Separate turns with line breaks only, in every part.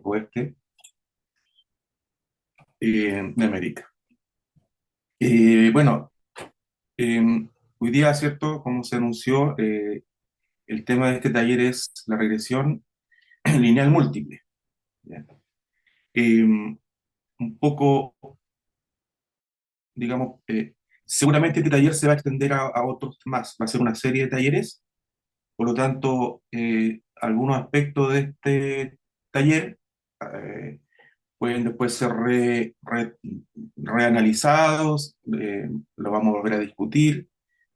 oeste de América. Bueno, hoy día, ¿cierto? Como se anunció, el tema de este taller es la regresión lineal múltiple. ¿Ya? Un poco, digamos, seguramente este taller se va a extender a otros más, va a ser una serie de talleres, por lo tanto, algunos aspectos de este taller eh, pueden después ser reanalizados, lo vamos a volver a discutir,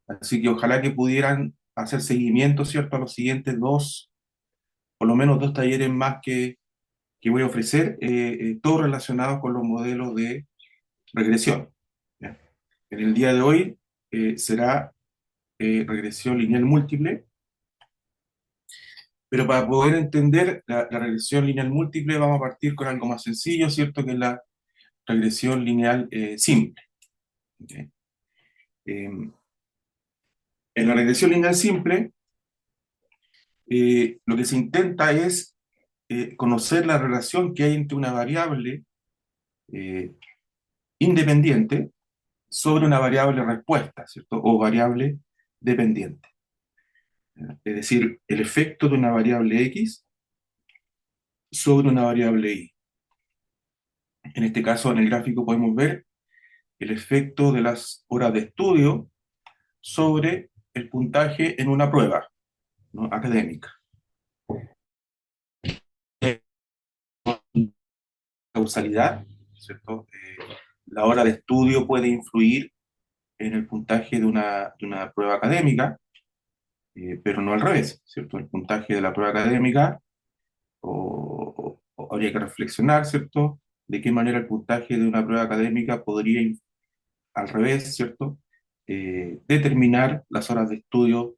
así que ojalá que pudieran hacer seguimiento, ¿cierto?, a los siguientes dos, por lo menos dos talleres más que voy a ofrecer, todos relacionados con los modelos de regresión. ¿Ya? En el día de hoy será regresión lineal múltiple, pero para poder entender la regresión lineal múltiple vamos a partir con algo más sencillo, ¿cierto?, que es la regresión lineal simple. ¿Ok? En la regresión lineal simple, lo que se intenta es conocer la relación que hay entre una variable eh, independiente sobre una variable respuesta, ¿cierto? O variable dependiente. ¿Ya? Es decir, el efecto de una variable X sobre una variable Y. En este caso, en el gráfico podemos ver el efecto de las horas de estudio sobre el puntaje en una prueba, ¿no?, académica. Causalidad, ¿cierto? La hora de estudio puede influir en el puntaje de una prueba académica, pero no al revés, ¿cierto? El puntaje de la prueba académica, o habría que reflexionar, ¿cierto?, de qué manera el puntaje de una prueba académica podría, al revés, ¿cierto?, determinar las horas de estudio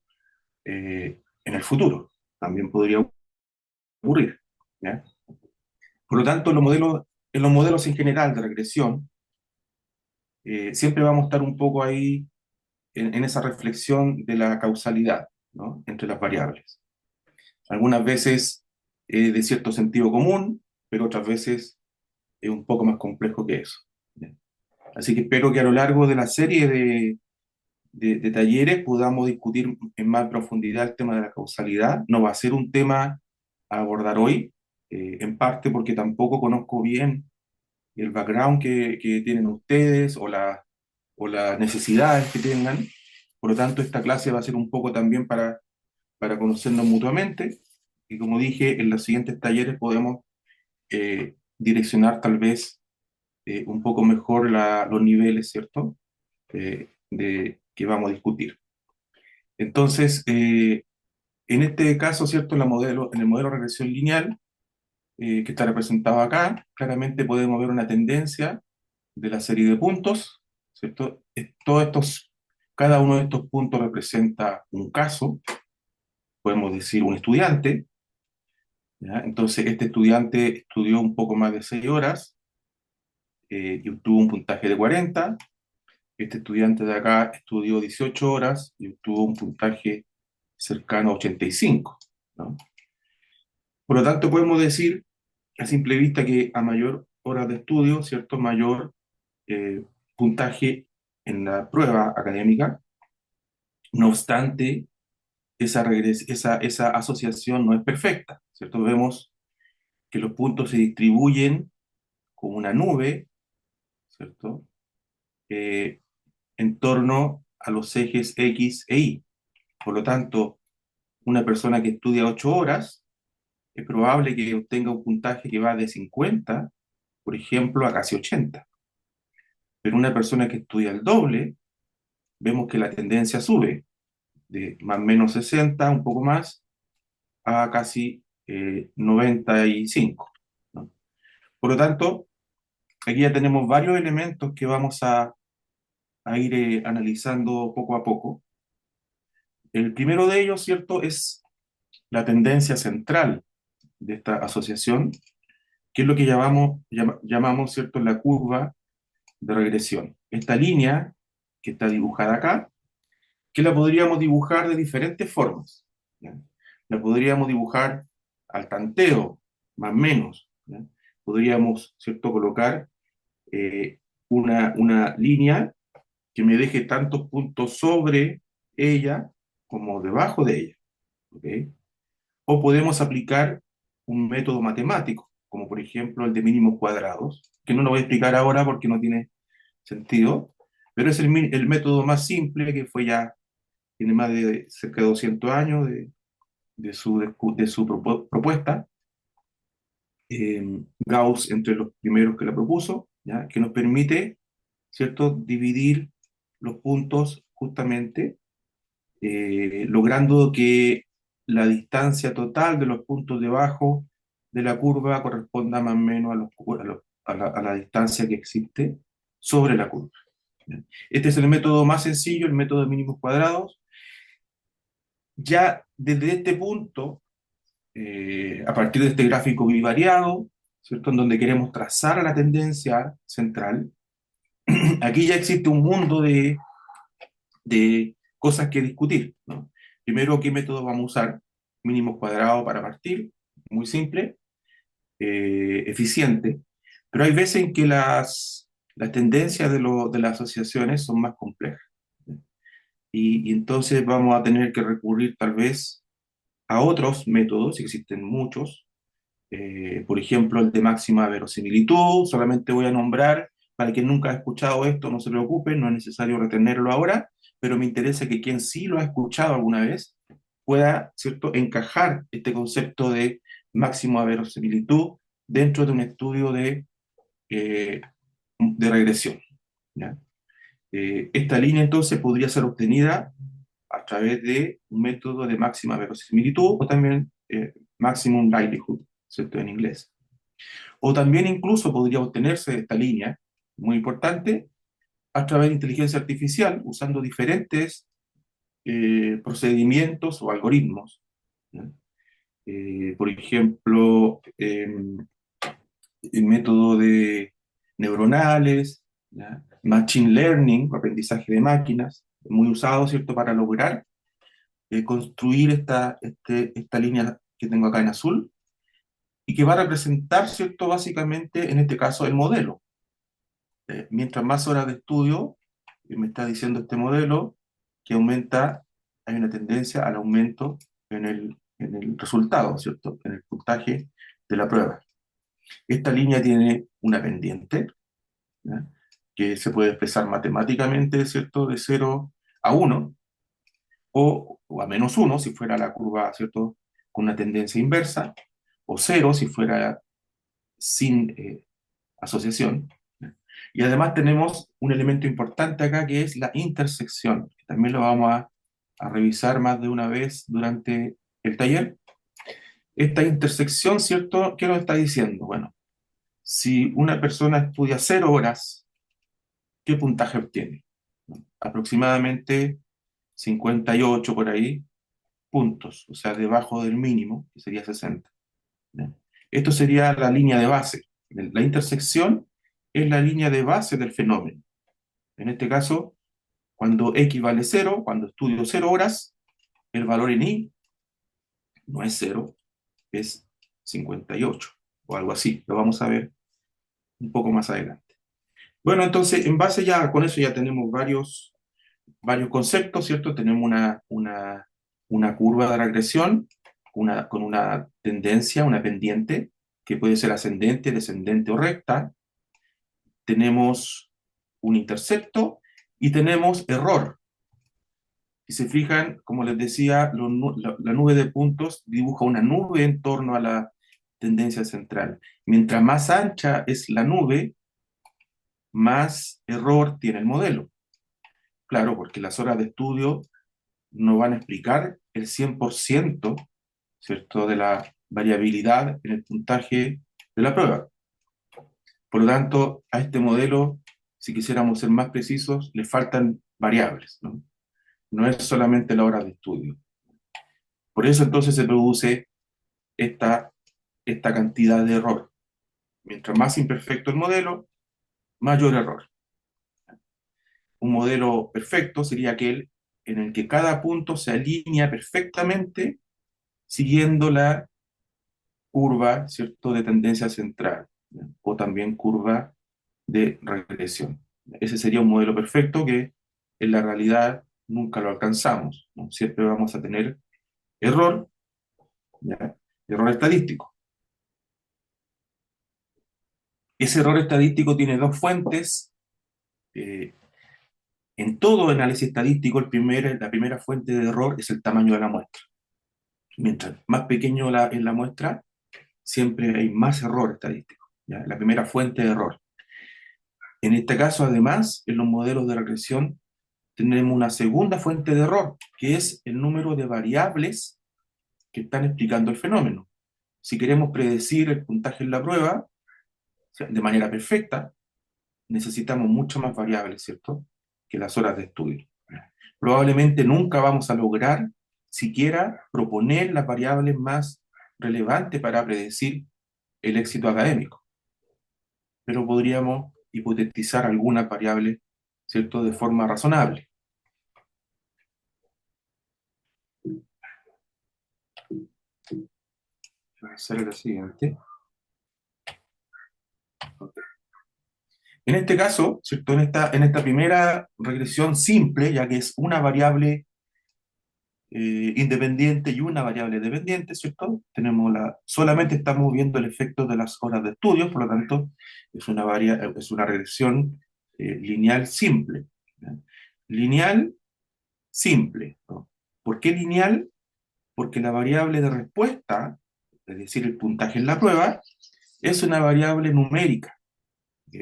en el futuro. También podría ocurrir. ¿Ya? Por lo tanto, en los modelos en general de regresión, siempre vamos a estar un poco ahí en esa reflexión de la causalidad, ¿no?, entre las variables. Algunas veces de cierto sentido común, pero otras veces es un poco más complejo que eso. ¿Ya? Así que espero que a lo largo de la serie de talleres podamos discutir en más profundidad el tema de la causalidad. No va a ser un tema a abordar hoy, en parte porque tampoco conozco bien el background que tienen ustedes o las necesidades que tengan. Por lo tanto, esta clase va a ser un poco también para conocernos mutuamente. Y como dije, en los siguientes talleres podemos direccionar tal vez un poco mejor los niveles, ¿cierto?, que vamos a discutir. Entonces, en este caso, ¿cierto?, en el modelo de regresión lineal, que está representado acá, claramente podemos ver una tendencia de la serie de puntos, ¿cierto? Cada uno de estos puntos representa un caso, podemos decir un estudiante, ¿ya? Entonces, este estudiante estudió un poco más de 6 horas y obtuvo un puntaje de 40. Este estudiante de acá estudió 18 horas y obtuvo un puntaje cercano a 85, ¿no? Por lo tanto, podemos decir a simple vista que a mayor horas de estudio, ¿cierto?, mayor eh, puntaje en la prueba académica. No obstante, esa asociación no es perfecta, ¿cierto? Vemos que los puntos se distribuyen como una nube, ¿cierto?, Eh, en torno a los ejes X e Y. Por lo tanto, una persona que estudia 8 horas es probable que obtenga un puntaje que va de 50, por ejemplo, a casi 80. Pero una persona que estudia el doble, vemos que la tendencia sube de más o menos 60, un poco más, a casi 95, ¿no? Por lo tanto, aquí ya tenemos varios elementos que vamos a ir analizando poco a poco. El primero de ellos, ¿cierto?, es la tendencia central de esta asociación, que es lo que llamamos, ¿cierto?, la curva de regresión. Esta línea que está dibujada acá, que la podríamos dibujar de diferentes formas. ¿Ya? La podríamos dibujar al tanteo, más o menos, ¿ya? Podríamos, ¿cierto?, colocar una línea que me deje tantos puntos sobre ella como debajo de ella, ¿ok? O podemos aplicar un método matemático, como por ejemplo el de mínimos cuadrados, que no lo voy a explicar ahora porque no tiene sentido, pero es el método más simple que fue ya, tiene más de cerca de 200 años de su propuesta. Gauss entre los primeros que la propuso, ¿ya? Que nos permite, ¿cierto?, dividir los puntos justamente, logrando que la distancia total de los puntos debajo de la curva corresponda más o menos a la distancia que existe sobre la curva. ¿Ya? Este es el método más sencillo, el método de mínimos cuadrados. Ya desde este punto, a partir de este gráfico bivariado, ¿cierto?, en donde queremos trazar a la tendencia central, aquí ya existe un mundo de cosas que discutir, ¿no? Primero, ¿qué método vamos a usar? Mínimos cuadrados para partir, muy simple, eficiente, pero hay veces en que las tendencias de las asociaciones son más complejas. Y entonces vamos a tener que recurrir tal vez a otros métodos, y existen muchos, por ejemplo, el de máxima verosimilitud. Solamente voy a nombrar, para quien nunca ha escuchado esto, no se preocupe, no es necesario retenerlo ahora, pero me interesa que quien sí lo ha escuchado alguna vez pueda, ¿cierto?, encajar este concepto de máxima verosimilitud dentro de un estudio de regresión, ¿ya? Esta línea entonces podría ser obtenida a través de un método de máxima verosimilitud o también maximum likelihood, ¿cierto?, en inglés. O también incluso podría obtenerse esta línea, muy importante, a través de inteligencia artificial, usando diferentes procedimientos o algoritmos, ¿ya? Por ejemplo, el método de neuronales, ¿ya? Machine learning, o aprendizaje de máquinas, muy usado, ¿cierto?, para lograr construir esta línea que tengo acá en azul, y que va a representar, ¿cierto?, básicamente, en este caso, el modelo. Mientras más horas de estudio, me está diciendo este modelo, que aumenta, hay una tendencia al aumento en el resultado, ¿cierto?, en el puntaje de la prueba. Esta línea tiene una pendiente, ¿ya?, que se puede expresar matemáticamente, ¿cierto?, de 0 a 1, o a -1 si fuera la curva, ¿cierto?, con una tendencia inversa, o 0 si fuera sin asociación. Y además tenemos un elemento importante acá, que es la intersección, que también lo vamos a revisar más de una vez durante el taller. Esta intersección, ¿cierto?, ¿qué nos está diciendo? Bueno, si una persona estudia 0 horas, ¿qué puntaje obtiene? Aproximadamente 58 por ahí puntos, o sea, debajo del mínimo, que sería 60. ¿Ya? Esto sería la línea de base. La intersección es la línea de base del fenómeno. En este caso, cuando x vale 0, cuando estudio 0 horas, el valor en y no es 0, es 58 o algo así. Lo vamos a ver un poco más adelante. Bueno, entonces, en base ya con eso ya tenemos varios conceptos, ¿cierto? Tenemos una curva de regresión con una tendencia, una pendiente, que puede ser ascendente, descendente o recta. Tenemos un intercepto y tenemos error. Si se fijan, como les decía, la nube de puntos dibuja una nube en torno a la tendencia central. Mientras más ancha es la nube, más error tiene el modelo. Claro, porque las horas de estudio no van a explicar el 100%, ¿cierto?, de la variabilidad en el puntaje de la prueba. Por lo tanto, a este modelo, si quisiéramos ser más precisos, le faltan variables, ¿no? No es solamente la hora de estudio. Por eso entonces se produce esta cantidad de error. Mientras más imperfecto el modelo, mayor error. Un modelo perfecto sería aquel en el que cada punto se alinea perfectamente siguiendo curva, ¿cierto?, de tendencia central, ¿ya? O también curva de regresión. Ese sería un modelo perfecto que en la realidad nunca lo alcanzamos, ¿no? Siempre vamos a tener error, ¿ya? Error estadístico. Ese error estadístico tiene dos fuentes. eh, en todo análisis estadístico, la primera fuente de error es el tamaño de la muestra. Mientras más pequeño es la muestra, siempre hay más error estadístico, ¿ya? La primera fuente de error. En este caso, además, en los modelos de regresión, tenemos una segunda fuente de error, que es el número de variables que están explicando el fenómeno. Si queremos predecir el puntaje en la prueba, o sea, de manera perfecta, necesitamos mucho más variables, ¿cierto?, que las horas de estudio. Probablemente nunca vamos a lograr siquiera proponer las variables más relevantes para predecir el éxito académico, pero podríamos hipotetizar algunas variables, ¿cierto?, de forma razonable. Voy a hacer la siguiente. En este caso, ¿cierto?, en esta primera regresión simple, ya que es una variable independiente y una variable dependiente, ¿cierto? Solamente estamos viendo el efecto de las horas de estudio, por lo tanto, es una regresión lineal simple, ¿ya? Lineal simple, ¿no? ¿Por qué lineal? Porque la variable de respuesta, es decir, el puntaje en la prueba, es una variable numérica, ¿ok?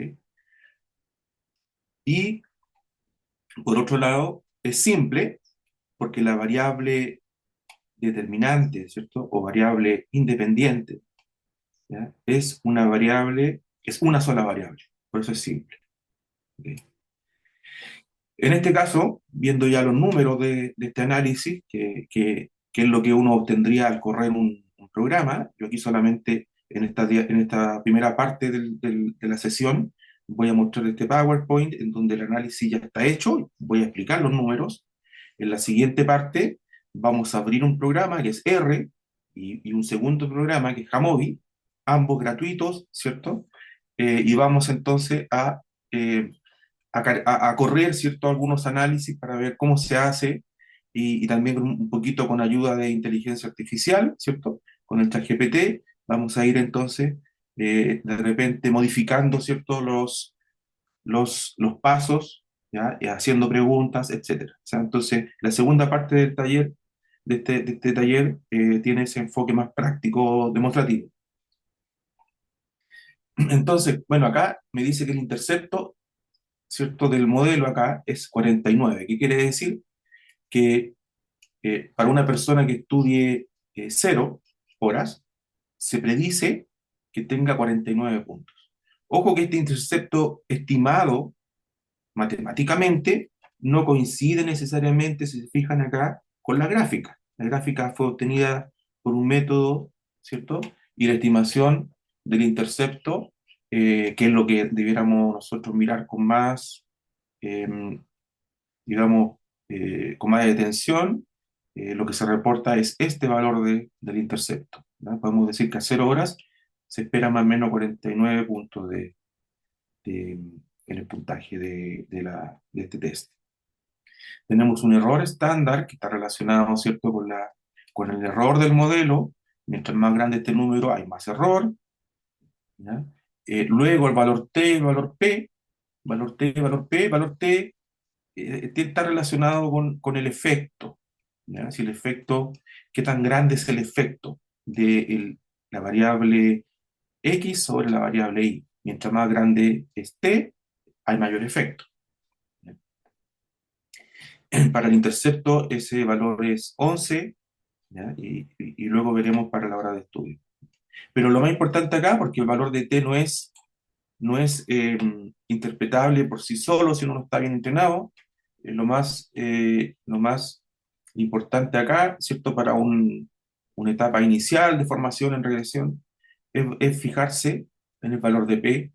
Y, por otro lado, es simple porque la variable determinante, ¿cierto? O variable independiente, ¿ya? Es una sola variable, por eso es simple, ¿ok? En este caso, viendo ya los números de este análisis, que es lo que uno obtendría al correr un programa, yo aquí solamente en esta primera parte de la sesión voy a mostrar este PowerPoint en donde el análisis ya está hecho, voy a explicar los números. En la siguiente parte vamos a abrir un programa que es R y un segundo programa que es Jamovi, ambos gratuitos, ¿cierto? Y vamos entonces eh, a correr, ¿cierto?, algunos análisis para ver cómo se hace y también un poquito con ayuda de inteligencia artificial, ¿cierto? Con el ChatGPT vamos a ir entonces de repente modificando, ¿cierto?, los pasos, ¿ya? Haciendo preguntas, etcétera. O sea, entonces, la segunda parte del taller, de este taller, tiene ese enfoque más práctico, demostrativo. Entonces, bueno, acá me dice que el intercepto, ¿cierto?, del modelo acá es 49. ¿Qué quiere decir? Que para una persona que estudie 0 horas, se predice que tenga 49 puntos. Ojo que este intercepto estimado matemáticamente no coincide necesariamente, si se fijan acá, con la gráfica. La gráfica fue obtenida por un método, ¿cierto? Y la estimación del intercepto, que es lo que debiéramos nosotros mirar con más, eh, digamos, con más detención, lo que se reporta es este valor del intercepto, ¿no? Podemos decir que a 0 horas se espera más o menos 49 puntos de- en el puntaje de este test. Tenemos un error estándar que está relacionado, ¿cierto?, con el error del modelo. Mientras más grande este número, hay más error, ¿ya? Luego el valor T, el valor P, valor T, valor P, valor T, está relacionado con el efecto, ¿ya? Si el efecto, qué tan grande es el efecto de la variable X sobre la variable Y. Mientras más grande es T, hay mayor efecto, ¿ya? Para el intercepto ese valor es 11, ¿ya? Y luego veremos para la hora de estudio. Pero lo más importante acá, porque el valor de T no es interpretable por sí solo si uno no está bien entrenado, lo más importante acá, ¿cierto?, para una etapa inicial de formación en regresión, es fijarse en el valor de P,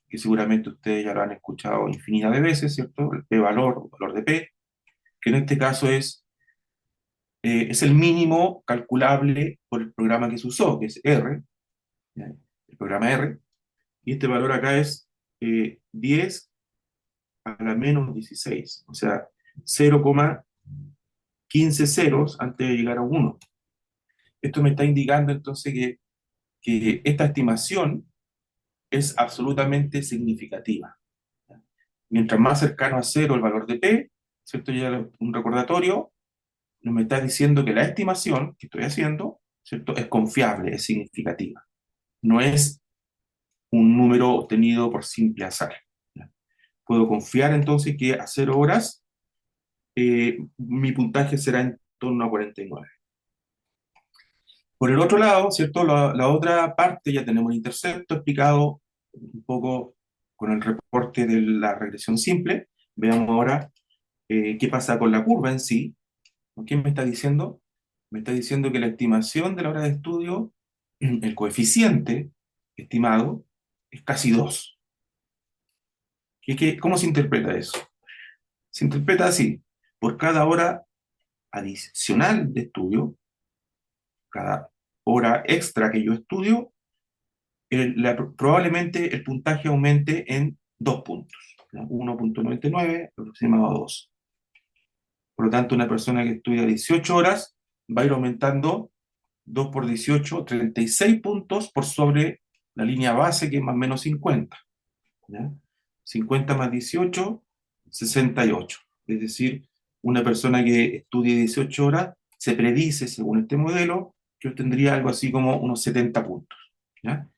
que seguramente ustedes ya lo han escuchado infinidad de veces, ¿cierto? El P-valor, o valor de P, que en este caso es el mínimo calculable por el programa que se usó, que es R, ¿ya? El programa R, y este valor acá es 10 a la menos 16, o sea, 0,15 ceros antes de llegar a 1. Esto me está indicando entonces que esta estimación es absolutamente significativa. Mientras más cercano a cero el valor de P, ¿cierto? Ya un recordatorio nos me está diciendo que la estimación que estoy haciendo, ¿cierto? Es confiable, es significativa. No es un número obtenido por simple azar. ¿Ya? Puedo confiar entonces que a 0 horas mi puntaje será en torno a 49. Por el otro lado, ¿cierto? La otra parte ya tenemos el intercepto explicado un poco con el reporte de la regresión simple. Veamos ahora qué pasa con la curva en sí. ¿Qué me está diciendo? Me está diciendo que la estimación de la hora de estudio, el coeficiente estimado, es casi 2. ¿Cómo se interpreta eso? Se interpreta así: por cada hora adicional de estudio, cada hora extra que yo estudio, probablemente el puntaje aumente en 2 puntos, ¿ya? 1,99 aproximado a 2. Por lo tanto, una persona que estudia 18 horas va a ir aumentando 2 por 18, 36 puntos por sobre la línea base, que es más o menos 50. ¿Ya? 50 más 18, 68. Es decir, una persona que estudie 18 horas se predice, según este modelo, que obtendría algo así como unos 70 puntos. ¿Ya?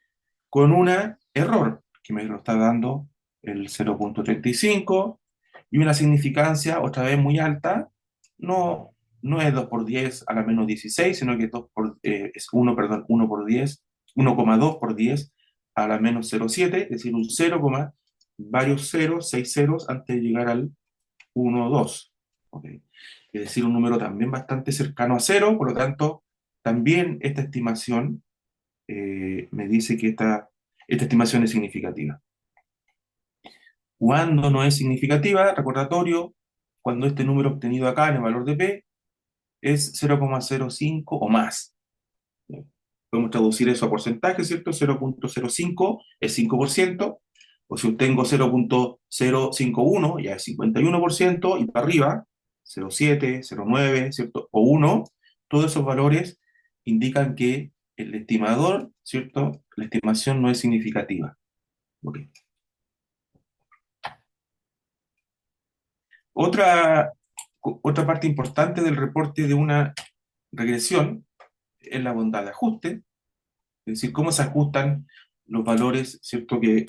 Con un error que me lo está dando el 0,35 y una significancia otra vez muy alta. No, no es 2 por 10 a la menos 16, sino que es 1, perdón, 1 por 10, 1,2 por 10 a la menos 0,7, es decir, un 0, varios ceros, 6 ceros antes de llegar al 1,2. ¿Ok? Es decir, un número también bastante cercano a cero. Por lo tanto, también esta estimación me dice que esta estimación es significativa. Cuando no es significativa, recordatorio, cuando este número obtenido acá en el valor de P es 0,05 o más. Podemos traducir eso a porcentaje, ¿cierto? 0,05 es 5%, o si obtengo 0,051 ya es 51%, y para arriba, 0,7, 0,9, ¿cierto? O 1, todos esos valores indican que el estimador, ¿cierto? La estimación no es significativa. Ok. Otra, otra parte importante del reporte de una regresión es la bondad de ajuste, es decir, cómo se ajustan los valores, ¿cierto? Que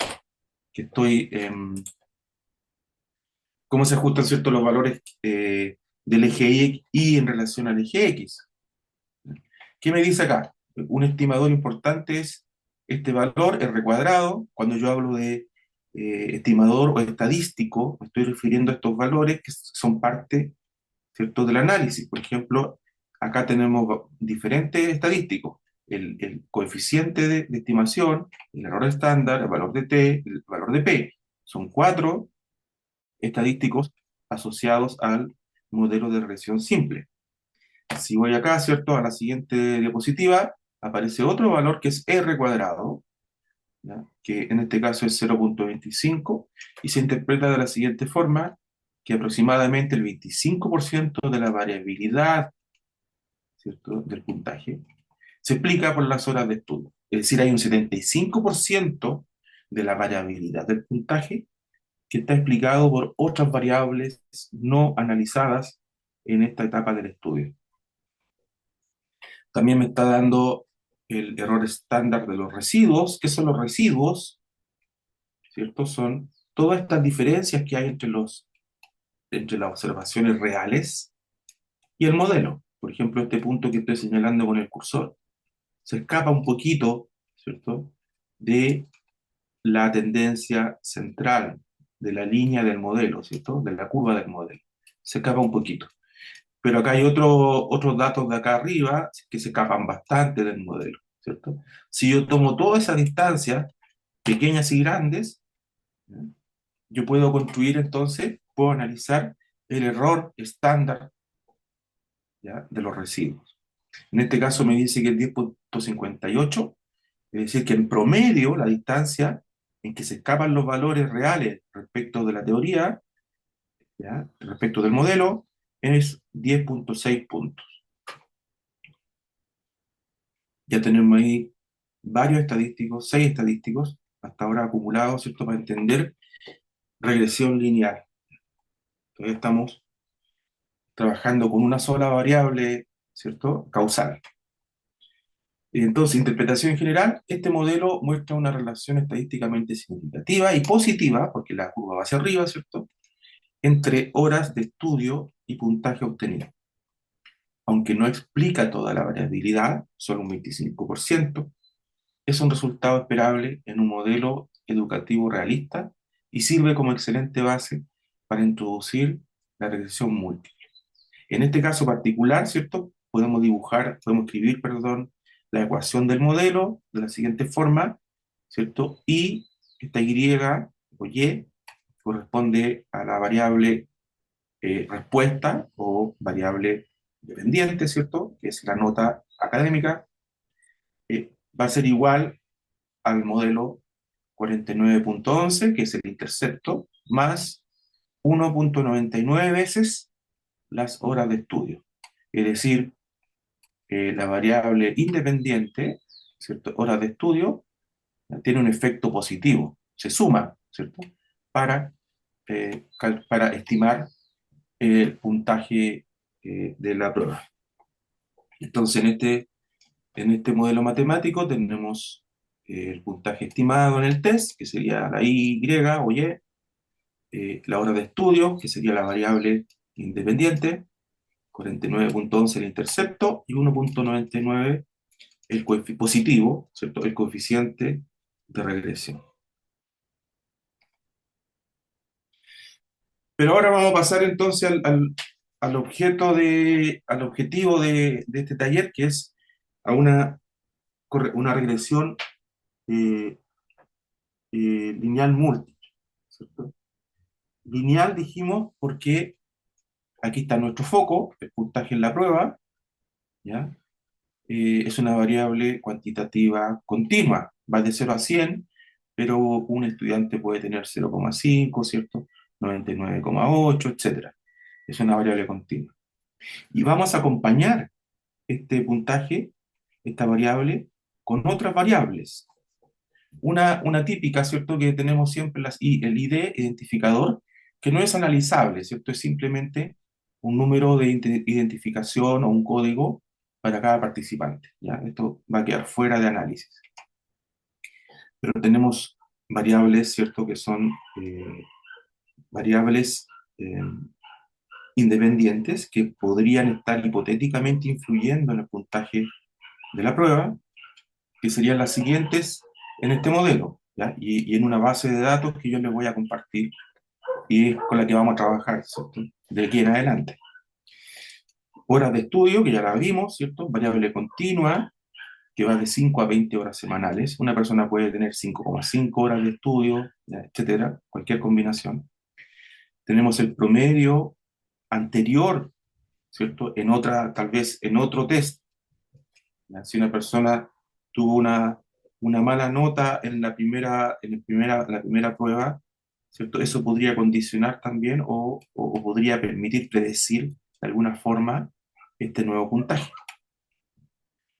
estoy, cómo se ajustan, ¿cierto? Los valores del eje Y en relación al eje X. ¿Qué me dice acá? Un estimador importante es este valor, R cuadrado. Cuando yo hablo de estimador o estadístico, me estoy refiriendo a estos valores que son parte, ¿cierto?, del análisis. Por ejemplo, acá tenemos diferentes estadísticos: el coeficiente de estimación, el error estándar, el valor de T, el valor de P. Son 4 estadísticos asociados al modelo de regresión simple. Si voy acá, ¿cierto?, a la siguiente diapositiva, aparece otro valor que es R cuadrado, ¿ya? Que en este caso es 0,25, y se interpreta de la siguiente forma: que aproximadamente el 25% de la variabilidad, ¿cierto?, del puntaje se explica por las horas de estudio. Es decir, hay un 75% de la variabilidad del puntaje que está explicado por otras variables no analizadas en esta etapa del estudio. También me está dando el error estándar de los residuos. ¿Qué son los residuos? ¿Cierto? Son todas estas diferencias que hay entre las observaciones reales y el modelo. Por ejemplo, este punto que estoy señalando con el cursor se escapa un poquito, ¿cierto?, de la tendencia central, de la línea del modelo, ¿cierto?, de la curva del modelo. Se escapa un poquito. Pero acá hay otros datos de acá arriba que se escapan bastante del modelo, ¿cierto? Si yo tomo todas esas distancias, pequeñas y grandes, ¿ya?, yo puedo construir entonces, puedo analizar el error estándar, ¿ya?, de los residuos. En este caso me dice que el 10,58 Es decir, que en promedio la distancia en que se escapan los valores reales respecto de la teoría, ¿ya? Respecto del modelo, es 10,6 puntos. Ya tenemos ahí varios estadísticos, 6 estadísticos, hasta ahora acumulados, ¿cierto?, para entender regresión lineal. Entonces estamos trabajando con una sola variable, ¿cierto?, causal. Entonces, interpretación en general, este modelo muestra una relación estadísticamente significativa y positiva, porque la curva va hacia arriba, ¿cierto?, entre horas de estudio y puntaje obtenido. Aunque no explica toda la variabilidad, solo un 25%, es un resultado esperable en un modelo educativo realista y sirve como excelente base para introducir la regresión múltiple. En este caso particular, ¿cierto? Podemos escribir, perdón, la ecuación del modelo de la siguiente forma, ¿cierto? Y esta Y o Y corresponde a la variable respuesta o variable dependiente, ¿cierto? Que es la nota académica, va a ser igual al modelo 49,11, que es el intercepto, más 1,99 veces las horas de estudio. Es decir, la variable independiente, ¿cierto?, horas de estudio, tiene un efecto positivo, se suma, ¿cierto?, para, para estimar el puntaje de la prueba. Entonces, en este modelo matemático tenemos el puntaje estimado en el test, que sería la Y o Y, la hora de estudio, que sería la variable independiente, 49,11 el intercepto y 1,99 el positivo, ¿cierto?, el coeficiente de regresión. Pero ahora vamos a pasar entonces al objetivo de este taller, que es a una regresión eh, lineal múltiple, ¿cierto? Lineal dijimos porque aquí está nuestro foco, el puntaje en la prueba, ¿ya? Es una variable cuantitativa continua, va de 0 a 100, pero un estudiante puede tener 0,5, ¿cierto? 99,8, etcétera. Es una variable continua. Y vamos a acompañar este puntaje, esta variable, con otras variables. Una típica, ¿cierto?, que tenemos siempre el ID, identificador, que no es analizable, ¿cierto? Es simplemente un número de identificación o un código para cada participante, ¿ya? Esto va a quedar fuera de análisis. Pero tenemos variables, ¿cierto?, que son variables eh, independientes que podrían estar hipotéticamente influyendo en el puntaje de la prueba, que serían las siguientes en este modelo, ¿ya? Y en una base de datos que yo les voy a compartir y es con la que vamos a trabajar, ¿cierto?, de aquí en adelante. Horas de estudio, que ya la vimos, ¿cierto? Variable continua, que va de 5 a 20 horas semanales. Una persona puede tener 5,5 horas de estudio, ¿ya?, etcétera, cualquier combinación. Tenemos el promedio anterior, ¿cierto?, tal vez en otro test, ¿ya? Si una persona tuvo una mala nota la primera prueba, ¿cierto? Eso podría condicionar también o podría permitir predecir de alguna forma este nuevo puntaje.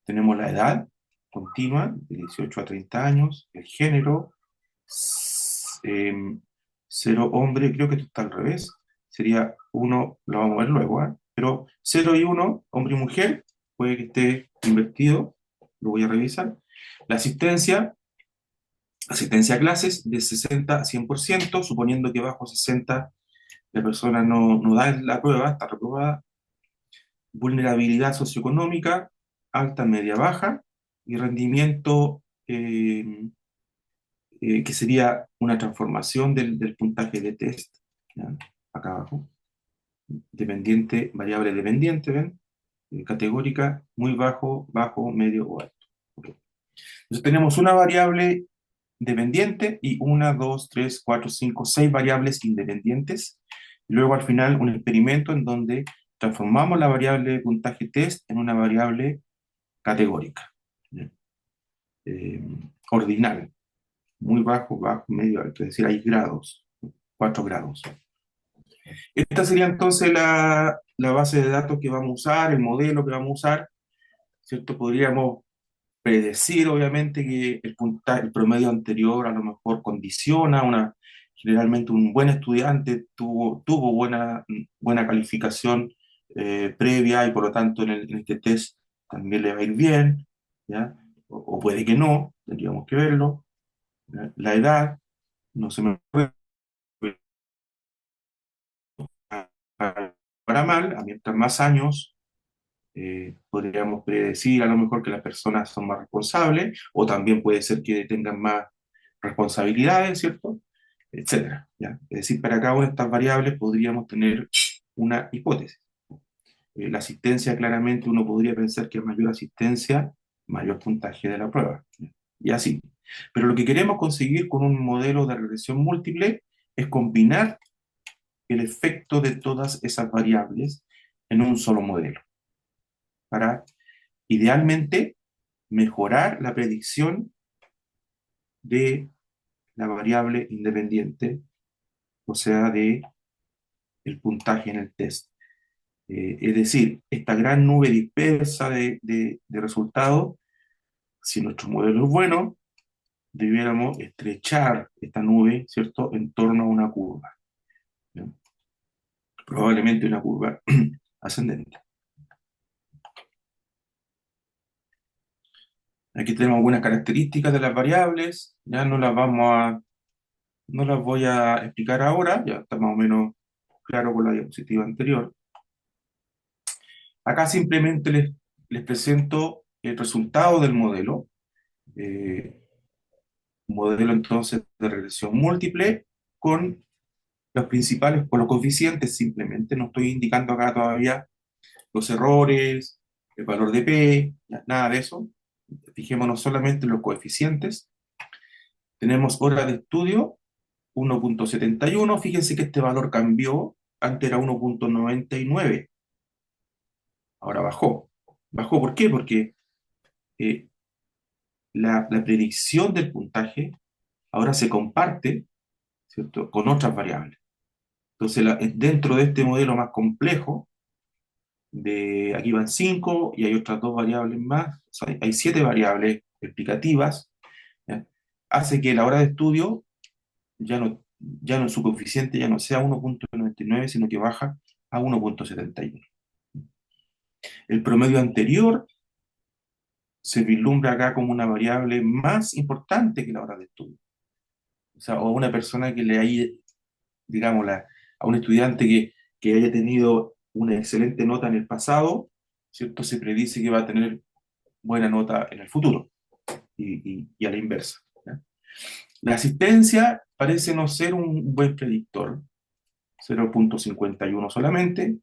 Tenemos la edad continua, de 18 a 30 años, el género, eh, cero hombre, creo que esto está al revés, sería uno, lo vamos a ver luego, ¿eh? Pero 0 y 1, hombre y mujer, puede que esté invertido, lo voy a revisar. La asistencia a clases de 60 a 100%, suponiendo que bajo 60 la persona no da la prueba, está reprobada. Vulnerabilidad socioeconómica, alta, media, baja, y rendimiento, que sería una transformación del puntaje de test, ¿ya? Acá abajo. Dependiente, variable dependiente, ¿ven? Categórica, muy bajo, bajo, medio o alto. Ok. Entonces tenemos una variable dependiente y una, dos, tres, cuatro, cinco, seis variables independientes. Y luego al final un experimento en donde transformamos la variable de puntaje test en una variable categórica. eh, ordinal, muy bajo, bajo, medio alto, es decir, hay grados, 4 grados. Esta sería entonces la base de datos que vamos a usar, el modelo que vamos a usar, ¿cierto? Podríamos predecir, obviamente, que el promedio anterior a lo mejor condiciona generalmente un buen estudiante tuvo buena calificación previa y por lo tanto en este test también le va a ir bien, ¿ya? O puede que no, tendríamos que verlo. ¿Ya? La edad, no se me ocurre para mal, a mientras más años podríamos predecir a lo mejor que las personas son más responsables, o también puede ser que tengan más responsabilidades, ¿cierto? Etcétera, ¿ya? Es decir, para cada una de estas variables podríamos tener una hipótesis. La asistencia, claramente, uno podría pensar que a mayor asistencia, mayor puntaje de la prueba, ¿ya? Y así. Pero lo que queremos conseguir con un modelo de regresión múltiple es combinar el efecto de todas esas variables en un solo modelo, para idealmente mejorar la predicción de la variable independiente, o sea, de el puntaje en el test. Es decir, esta gran nube dispersa de resultados, si nuestro modelo es bueno, debiéramos estrechar esta nube, ¿cierto?, en torno a una curva, ¿no? Probablemente una curva ascendente. Aquí tenemos algunas características de las variables, ya no las voy a explicar ahora, ya está más o menos claro con la diapositiva anterior. Acá simplemente les presento el resultado del modelo. Un modelo entonces de regresión múltiple con con los coeficientes simplemente. No estoy indicando acá todavía los errores, el valor de P, nada de eso. Fijémonos solamente en los coeficientes. Tenemos hora de estudio 1,71. Fíjense que este valor cambió. Antes era 1,99. Ahora bajó. ¿Bajó por qué? Porque eh, la predicción del puntaje ahora se comparte, ¿cierto?, con otras variables. Entonces, dentro de este modelo más complejo, aquí van 5 y hay otras 2 variables más, o sea, hay 7 variables explicativas, ¿ya? Hace que la hora de estudio ya no en su coeficiente ya no sea 1,99, sino que baja a 1,71. El promedio anterior se vislumbra acá como una variable más importante que la hora de estudio. O sea, o una persona que le haya, digamos, a un estudiante que haya tenido una excelente nota en el pasado, ¿cierto? Se predice que va a tener buena nota en el futuro y a la inversa, ¿ya? La asistencia parece no ser un buen predictor, 0,51 solamente.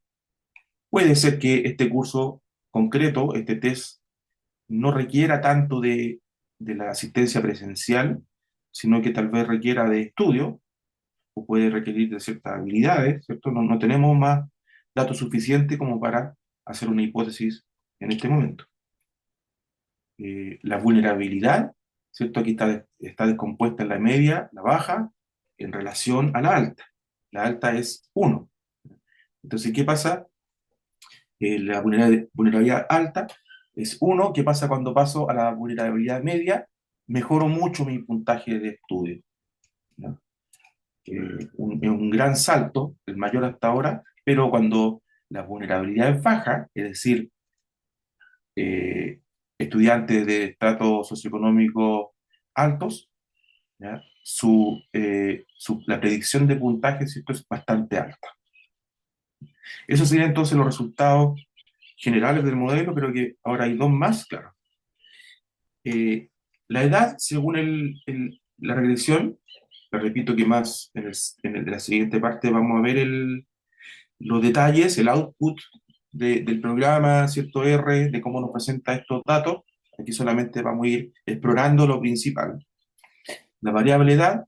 Puede ser que este curso concreto, este test, no requiera tanto de la asistencia presencial, sino que tal vez requiera de estudio, o puede requerir de ciertas habilidades, ¿cierto? No tenemos más datos suficientes como para hacer una hipótesis en este momento. La vulnerabilidad, ¿cierto? Aquí está descompuesta en la media, la baja, en relación a la alta. La alta es 1. Entonces, ¿qué pasa? La vulnerabilidad alta es 1. ¿Qué pasa cuando paso a la vulnerabilidad media? Mejoro mucho mi puntaje de estudio, ¿no? Es un gran salto, el mayor hasta ahora, pero cuando la vulnerabilidad es baja, es decir, eh, estudiantes de estratos socioeconómicos altos, ¿ya? La predicción de puntaje, ¿cierto?, es bastante alta. Esos serían entonces los resultados generales del modelo, pero que ahora hay dos más, claro. La edad, según la regresión, le repito que más en la siguiente parte vamos a ver los detalles, el output del programa, ¿cierto? R, de cómo nos presenta estos datos. Aquí solamente vamos a ir explorando lo principal. La variable edad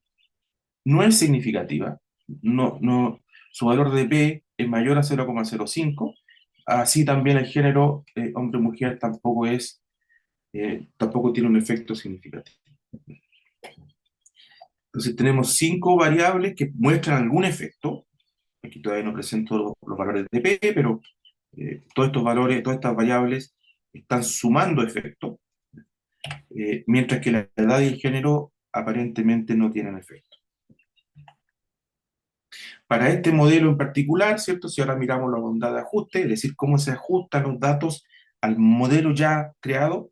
no es significativa, su valor de P es mayor a 0,05, así también el género hombre-mujer tampoco es tampoco tiene un efecto significativo. Entonces tenemos 5 variables que muestran algún efecto. Aquí todavía no presento los valores de P, pero todos estos valores, todas estas variables están sumando efecto, mientras que la edad y el género aparentemente no tienen efecto. Para este modelo en particular, ¿cierto? Si ahora miramos la bondad de ajuste, es decir, cómo se ajustan los datos al modelo ya creado,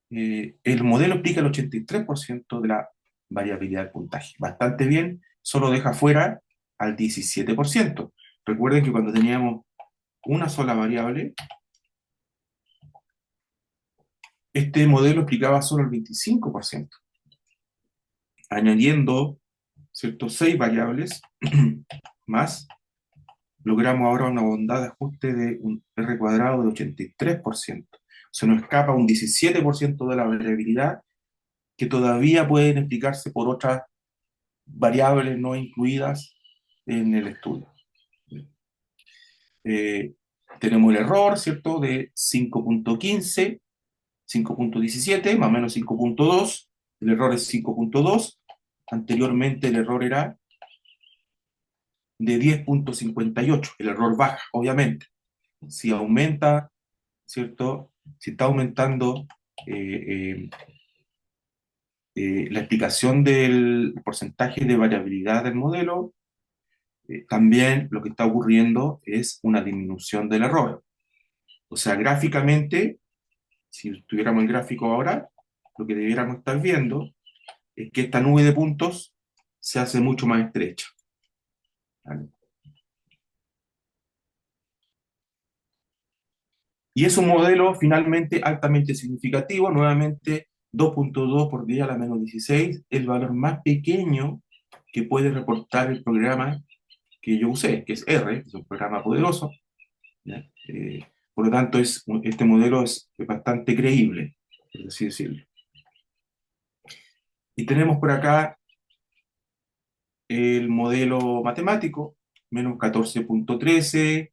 el modelo explica el 83% de la variabilidad del puntaje. Bastante bien, solo deja fuera al 17%. Recuerden que cuando teníamos una sola variable, este modelo explicaba solo el 25%. Añadiendo, ¿cierto?, 6 variables más, logramos ahora una bondad de ajuste de un R cuadrado de 83%. Se nos escapa un 17% de la variabilidad que todavía pueden explicarse por otras variables no incluidas en el estudio. Eh, tenemos el error, ¿cierto?, de 5.15, 5.17, más o menos 5.2. El error es 5.2. Anteriormente el error era de 10.58. El error baja, obviamente. Si aumenta, ¿cierto? Si está aumentando eh, la explicación del porcentaje de variabilidad del modelo, también lo que está ocurriendo es una disminución del error. O sea, gráficamente, si tuviéramos el gráfico ahora, lo que debiéramos estar viendo es que esta nube de puntos se hace mucho más estrecha. ¿Vale? Y es un modelo finalmente altamente significativo, nuevamente 2.2 por 10 a la menos 16, el valor más pequeño que puede reportar el programa que yo usé, que es R, que es un programa poderoso, ¿ya? Por lo tanto, este modelo es bastante creíble, por así decirlo. Y tenemos por acá el modelo matemático, menos 14.13,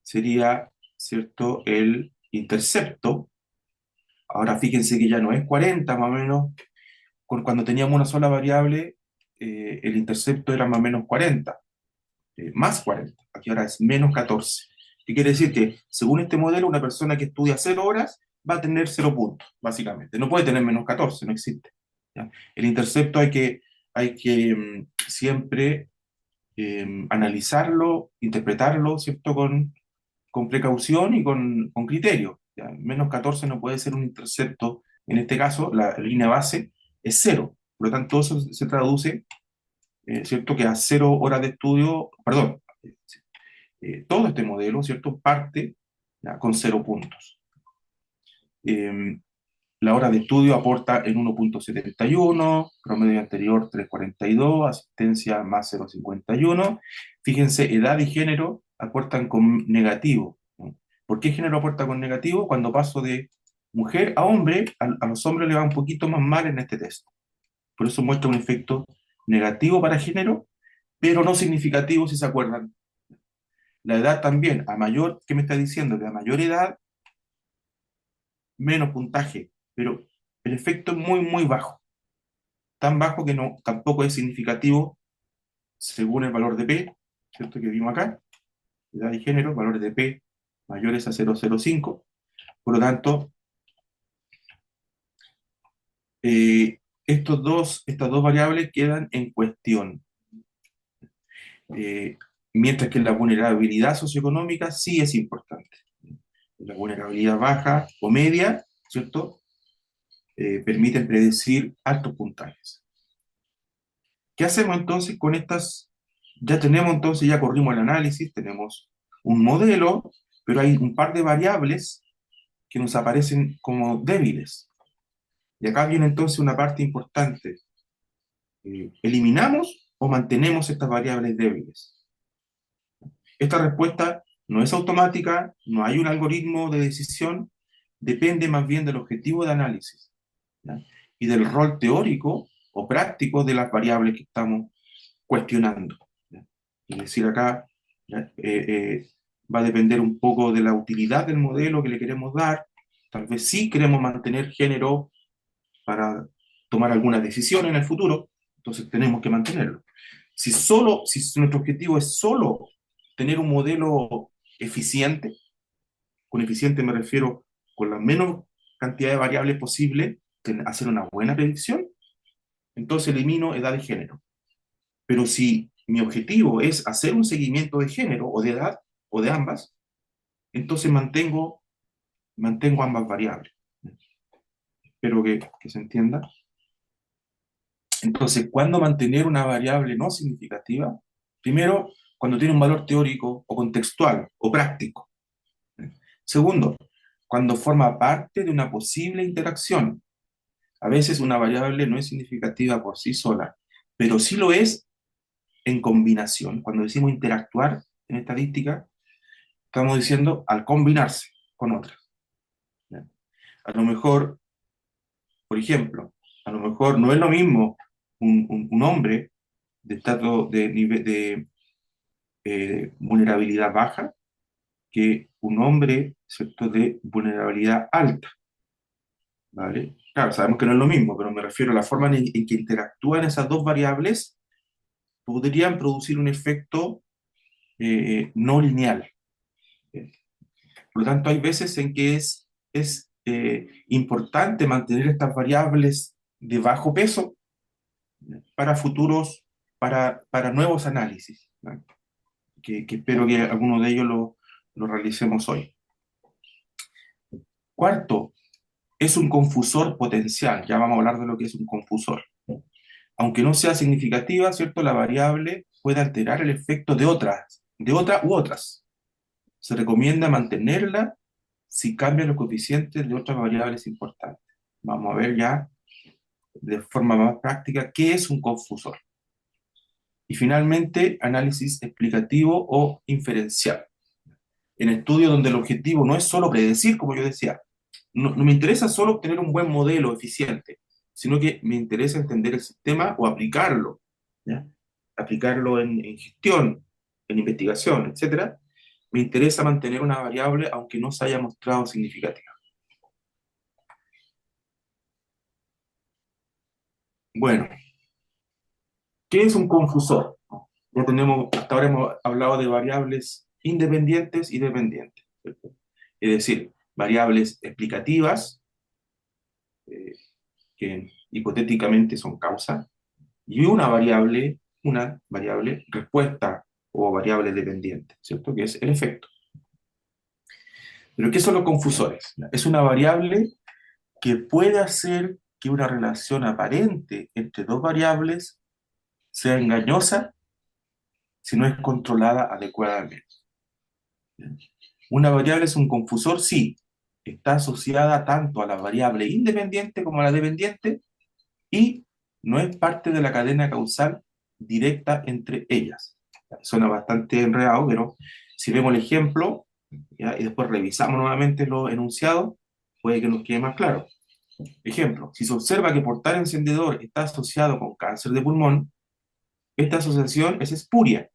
sería, ¿cierto?, el intercepto. Ahora fíjense que ya no es 40, más o menos, cuando teníamos una sola variable, el intercepto era más o menos 40, más 40, aquí ahora es menos 14. ¿Qué quiere decir? Que según este modelo, una persona que estudia 0 horas va a tener 0 puntos, básicamente. No puede tener menos 14, no existe. ¿Ya? El intercepto hay que siempre analizarlo, interpretarlo, ¿cierto? Con precaución y con criterio. ¿Ya? Menos 14 no puede ser un intercepto. En este caso, la línea base es 0. Por lo tanto, eso se traduce, ¿cierto?, que a 0 horas de estudio, perdón, todo este modelo, ¿cierto?, parte, ¿ya?, con 0 puntos. Eh, la hora de estudio aporta en 1.71, promedio anterior 3.42, asistencia más 0.51. Fíjense, edad y género aportan con negativo, ¿no? ¿Por qué género aporta con negativo? Cuando paso de mujer a hombre, a los hombres le va un poquito más mal en este test. Por eso muestra un efecto negativo para género, pero no significativo si se acuerdan. La edad también, a mayor, ¿qué me está diciendo? Que a mayor edad, menos puntaje, pero el efecto es muy, muy bajo. Tan bajo que no, tampoco es significativo según el valor de P, ¿cierto? Que vimos acá, edad y género, valores de P mayores a 0,05. Por lo tanto, estas dos variables quedan en cuestión. Eh, mientras que la vulnerabilidad socioeconómica sí es importante. La vulnerabilidad baja o media, ¿cierto? Permiten predecir altos puntajes. ¿Qué hacemos entonces con estas? Ya tenemos entonces, ya corrimos el análisis, tenemos un modelo, pero hay un par de variables que nos aparecen como débiles. Y acá viene entonces una parte importante. ¿Eliminamos o mantenemos estas variables débiles? Esta respuesta no es automática, no hay un algoritmo de decisión, depende más bien del objetivo de análisis, ¿ya?, y del rol teórico o práctico de las variables que estamos cuestionando, ¿ya? Es decir, acá, ¿ya?, va a depender un poco de la utilidad del modelo que le queremos dar, Tal vez sí queremos mantener género para tomar alguna decisión en el futuro, entonces tenemos que mantenerlo. Si nuestro objetivo es solo tener un modelo eficiente, con eficiente me refiero con la menos cantidad de variables posible, hacer una buena predicción, entonces elimino edad y género. Pero si mi objetivo es hacer un seguimiento de género o de edad o de ambas, entonces mantengo ambas variables. Espero que se entienda. Entonces, ¿cuándo mantener una variable no significativa? Primero, cuando tiene un valor teórico o contextual o práctico. Segundo, cuando forma parte de una posible interacción. A veces una variable no es significativa por sí sola, pero sí lo es en combinación. Cuando decimos interactuar en estadística, estamos diciendo al combinarse con otras. ¿Ya? A lo mejor, por ejemplo, a lo mejor no es lo mismo un hombre de estado de nivel de vulnerabilidad baja que un hombre, ¿cierto?, de vulnerabilidad alta, ¿vale? Claro, sabemos que no es lo mismo, pero me refiero a la forma en que interactúan esas dos variables, podrían producir un efecto no lineal. ¿Eh? Por lo tanto, hay veces en que es importante mantener estas variables de bajo peso para futuros, para nuevos análisis, ¿no? Que espero que algunos de ellos lo realicemos hoy. Cuarto, es un confusor potencial. Ya vamos a hablar de lo que es un confusor. Aunque no sea significativa, ¿cierto? La variable puede alterar el efecto de otra u otras. Se recomienda mantenerla si cambian los coeficientes de otras variables importantes. Vamos a ver ya de forma más práctica qué es un confusor. Y finalmente, análisis explicativo o inferencial. En estudios donde el objetivo no es solo predecir, como yo decía, no me interesa solo obtener un buen modelo eficiente, sino que me interesa entender el sistema o aplicarlo, ¿ya? Aplicarlo en gestión, en investigación, etcétera. Me interesa mantener una variable aunque no se haya mostrado significativa. Bueno, ¿qué es un confusor? Ya tenemos, hasta ahora hemos hablado de variables independientes y dependientes, ¿cierto? Es decir, variables explicativas, eh, que hipotéticamente son causa, y una variable respuesta o variable dependiente, ¿cierto? Que es el efecto. Pero ¿qué son los confusores? Es una variable que puede hacer que una relación aparente entre dos variables sea engañosa si no es controlada adecuadamente. Una variable es un confusor si está asociada tanto a la variable independiente como a la dependiente y no es parte de la cadena causal directa entre ellas. Suena bastante enredado, pero si vemos el ejemplo, ¿ya? Y después revisamos nuevamente los enunciados, puede que nos quede más claro. Ejemplo, si se observa que portar encendedor está asociado con cáncer de pulmón, esta asociación es espuria,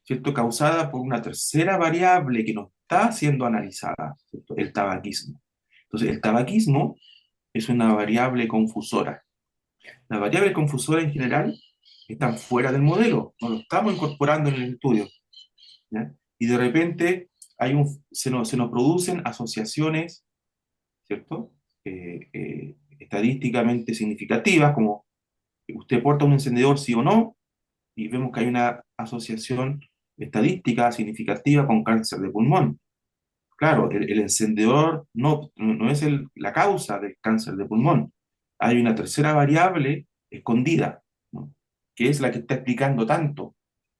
¿cierto? Causada por una tercera variable que no está siendo analizada, ¿cierto? El tabaquismo. Entonces, el tabaquismo es una variable confusora. Las variables confusoras en general están fuera del modelo, no lo estamos incorporando en el estudio, ¿ya? Y de repente se nos producen asociaciones, ¿cierto? Estadísticamente significativas, como usted porta un encendedor sí o no, y vemos que hay una asociación estadística significativa con cáncer de pulmón. Claro, el encendedor no es la causa del cáncer de pulmón. Hay una tercera variable escondida, ¿no? Que es la que está explicando tanto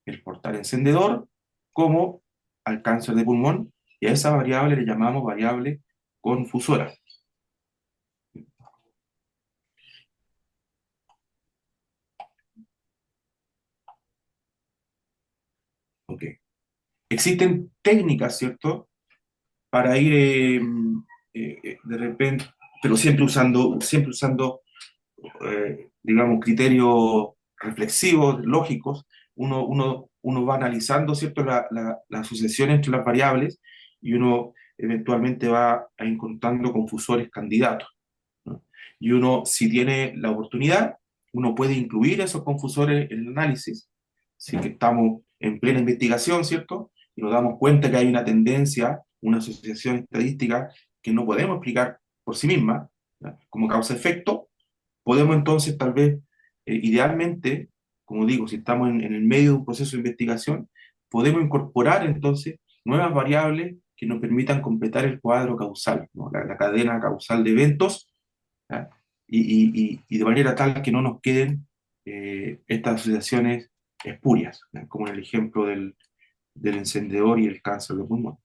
el portal encendedor como al cáncer de pulmón, y a esa variable le llamamos variable confusora. Ok. Existen técnicas, ¿cierto?, para ir de repente, pero siempre usando digamos, criterios reflexivos, lógicos. Uno va analizando, ¿cierto?, la asociación entre las variables y uno eventualmente va encontrando confusores candidatos, ¿no? Y uno, si tiene la oportunidad, uno puede incluir esos confusores en el análisis, si que estamos en plena investigación, ¿cierto? Y nos damos cuenta que hay una tendencia, una asociación estadística que no podemos explicar por sí misma, ¿ya? Como causa-efecto, podemos entonces tal vez, idealmente, como digo, si estamos en el medio de un proceso de investigación, podemos incorporar entonces nuevas variables que nos permitan completar el cuadro causal, ¿no? La cadena causal de eventos, ¿ya? Y de manera tal que no nos queden estas asociaciones espurias, ¿ya? Como en el ejemplo del encendedor y el cáncer de pulmón.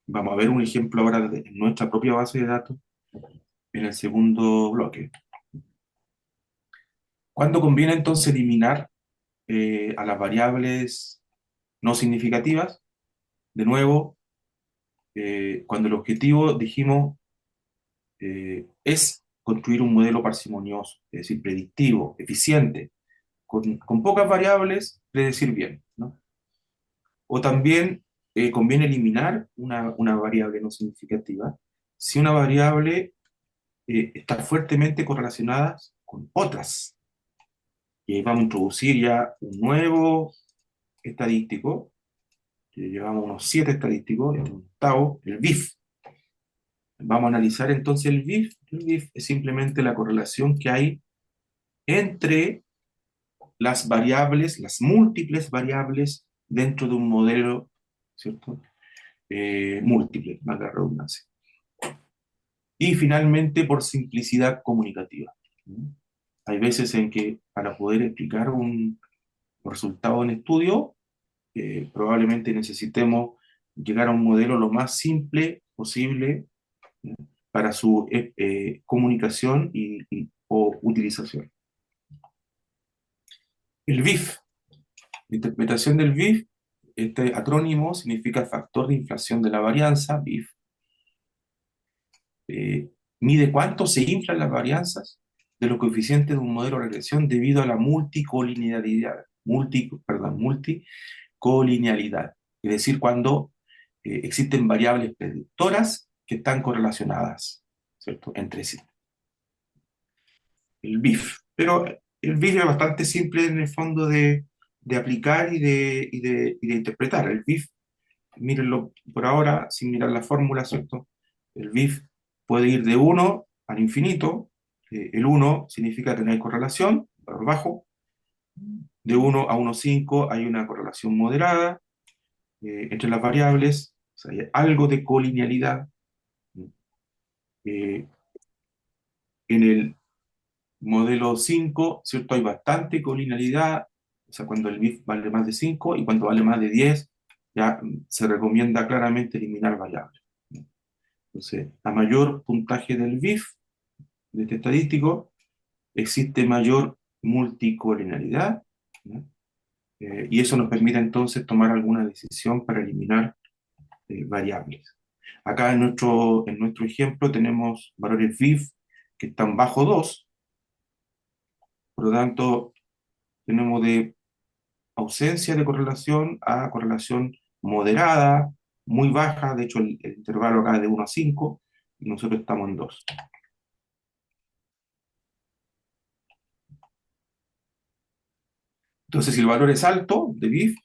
Vamos a ver un ejemplo ahora en nuestra propia base de datos en el segundo bloque. ¿Cuándo conviene entonces eliminar a las variables no significativas? De nuevo, cuando el objetivo, dijimos, es construir un modelo parsimonioso, es decir, predictivo, eficiente, con pocas variables, predecir bien, ¿no? O también conviene eliminar una variable no significativa si una variable está fuertemente correlacionada con otras. Y ahí vamos a introducir ya un nuevo estadístico, que llevamos unos 7 estadísticos, el octavo, el BIF. Vamos a analizar entonces el BIF. El BIF es simplemente la correlación que hay entre las variables, las múltiples variables dentro de un modelo, ¿cierto? Múltiple, valga la redundancia. Y finalmente, por simplicidad comunicativa, ¿no? Hay veces en que para poder explicar un resultado en estudio, probablemente necesitemos llegar a un modelo lo más simple posible, ¿no? Para su comunicación o utilización. El BIF, la interpretación del BIF, este acrónimo significa factor de inflación de la varianza, BIF. eh, Mide cuánto se inflan las varianzas de los coeficientes de un modelo de regresión debido a la multicolinealidad, multicolinealidad, es decir, cuando existen variables predictoras que están correlacionadas, ¿cierto?, entre sí. El BIF. Pero el BIF es bastante simple en el fondo de aplicar y de interpretar. El BIF, mírenlo por ahora, sin mirar la fórmula, ¿cierto? El BIF puede ir de 1 al infinito. El 1 significa que no hay correlación, valor bajo. De 1 a 1,5 hay una correlación moderada entre las variables, o sea, hay algo de colinealidad. Eh, en el modelo 5, ¿cierto? Hay bastante colinealidad, o sea, cuando el BIF vale más de 5 y cuando vale más de 10, ya se recomienda claramente eliminar variables. Entonces, a mayor puntaje del BIF, de este estadístico, existe mayor multicolinealidad, ¿no? Y eso nos permite entonces tomar alguna decisión para eliminar variables. Acá en nuestro ejemplo tenemos valores BIF que están bajo 2, por lo tanto tenemos de ausencia de correlación a correlación moderada, muy baja, de hecho el intervalo acá es de 1 a 5, y nosotros estamos en 2. Entonces, si el valor es alto de BIF,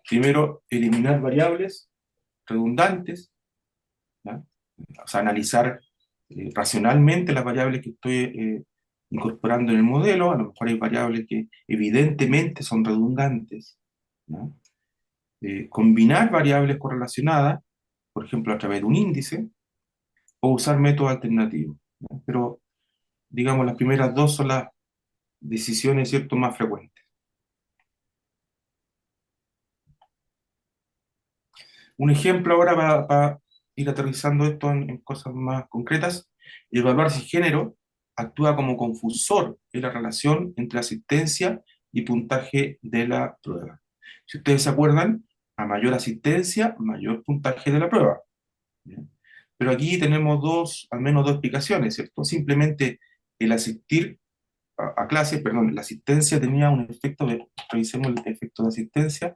primero eliminar variables redundantes, ¿ya? O sea, analizar racionalmente las variables que estoy incorporando en el modelo. A lo mejor hay variables que evidentemente son redundantes, ¿ya? Combinar variables correlacionadas, por ejemplo, a través de un índice, o usar métodos alternativos, ¿ya? Pero, digamos, las primeras dos son las decisiones, ¿cierto?, más frecuentes. Un ejemplo ahora para ir aterrizando esto en cosas más concretas: evaluar si género actúa como confusor en la relación entre asistencia y puntaje de la prueba. Si ustedes se acuerdan, a mayor asistencia, mayor puntaje de la prueba, ¿bien? Pero aquí tenemos al menos dos explicaciones, ¿cierto? Simplemente el asistir a clases, perdón, la asistencia tenía un efecto revisemos el efecto de asistencia.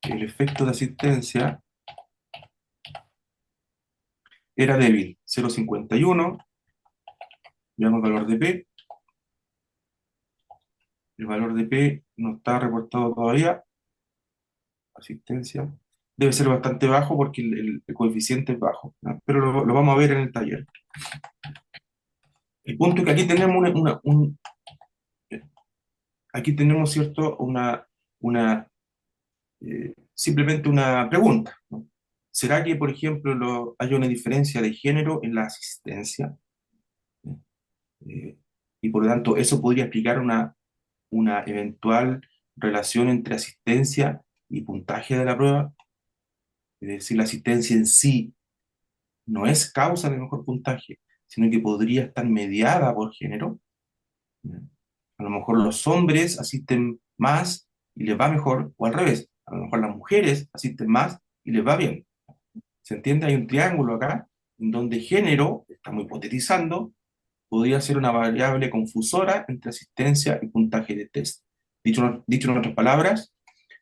El efecto de asistencia era débil, 0,51, veamos el valor de P. El valor de P no está reportado todavía, asistencia. Debe ser bastante bajo porque el coeficiente es bajo, ¿no? Pero lo vamos a ver en el taller. El punto es que aquí tenemos aquí tenemos, ¿cierto? Una simplemente una pregunta, ¿no? ¿Será que, por ejemplo, hay una diferencia de género en la asistencia? Eh, y por lo tanto, eso podría explicar una eventual relación entre asistencia y puntaje de la prueba. Es decir, la asistencia en sí no es causa del mejor puntaje, sino que podría estar mediada por género. A lo mejor los hombres asisten más y les va mejor, o al revés, a lo mejor las mujeres asisten más y les va bien. ¿Se entiende? Hay un triángulo acá, en donde género, estamos hipotetizando, podría ser una variable confusora entre asistencia y puntaje de test. Dicho en otras palabras,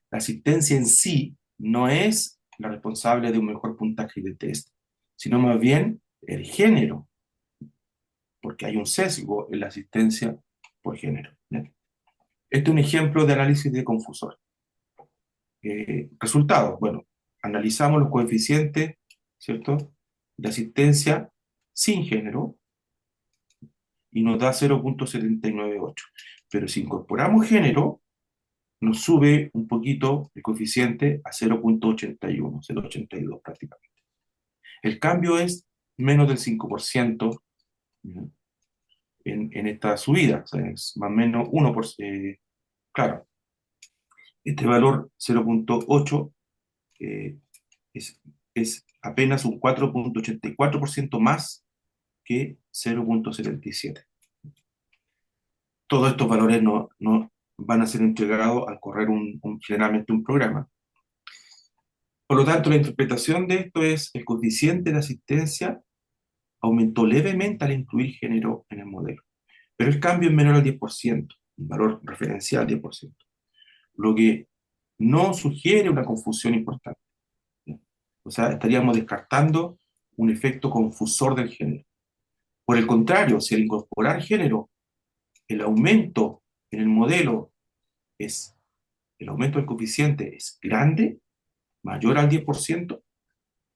la asistencia en sí no es la responsable de un mejor puntaje de test, sino más bien el género, porque hay un sesgo en la asistencia por género. ¿Bien? Este es un ejemplo de análisis de confusor. Resultados, bueno, analizamos los coeficientes, ¿cierto?, de asistencia sin género y nos da 0,798. Pero si incorporamos género, nos sube un poquito el coeficiente a 0,81, 0,82 prácticamente. El cambio es menos del 5%, ¿no?, en esta subida, o sea, es más o menos 1%. Claro, este valor 0,8 eh, es, es apenas un 4,84% más que 0,77. Todos estos valores no van a ser entregados al correr generalmente un programa. Por lo tanto, la interpretación de esto es: el coeficiente de asistencia aumentó levemente al incluir género en el modelo, pero el cambio es menor al 10%, un valor referencial 10%, lo que no sugiere una confusión importante. O sea, estaríamos descartando un efecto confusor del género. Por el contrario, si al incorporar género, el aumento en el modelo es, el aumento del coeficiente es grande, mayor al 10%,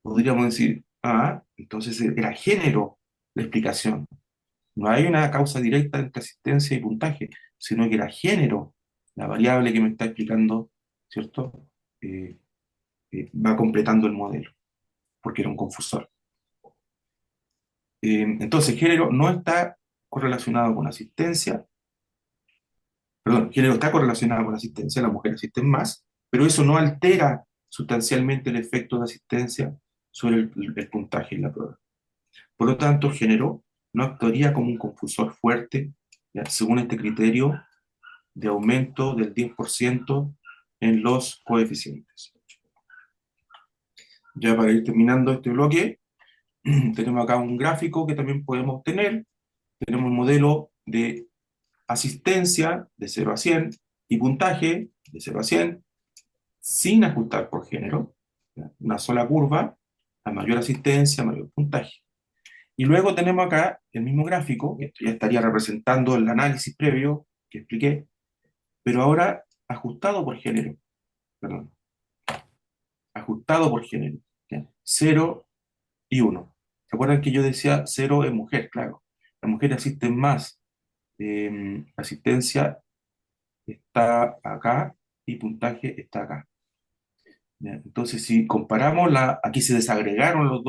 podríamos decir, entonces era género la explicación. No hay una causa directa entre asistencia y puntaje, sino que era género la variable que me está explicando, ¿cierto? Eh, Va completando el modelo, porque era un confusor. Entonces, género no está correlacionado con asistencia, perdón, género está correlacionado con asistencia, las mujeres asisten más, pero eso no altera sustancialmente el efecto de asistencia sobre el puntaje en la prueba. Por lo tanto, género no actuaría como un confusor fuerte, ¿ya?, según este criterio de aumento del 10% en los coeficientes. Ya para ir terminando este bloque, tenemos acá un gráfico que también podemos obtener. Tenemos un modelo de asistencia de 0 a 100 y puntaje de 0 a 100 sin ajustar por género, ¿ya?, una sola curva, a mayor asistencia, mayor puntaje. Y luego tenemos acá el mismo gráfico, que esto ya estaría representando el análisis previo que expliqué, pero ahora ajustado por género, perdón, ajustado por género, ¿ya? 0 y 1. ¿Se acuerdan que yo decía 0 es mujer? Claro, las mujeres asisten más. Asistencia está acá y puntaje está acá, ¿ya? Entonces, si comparamos, aquí se desagregaron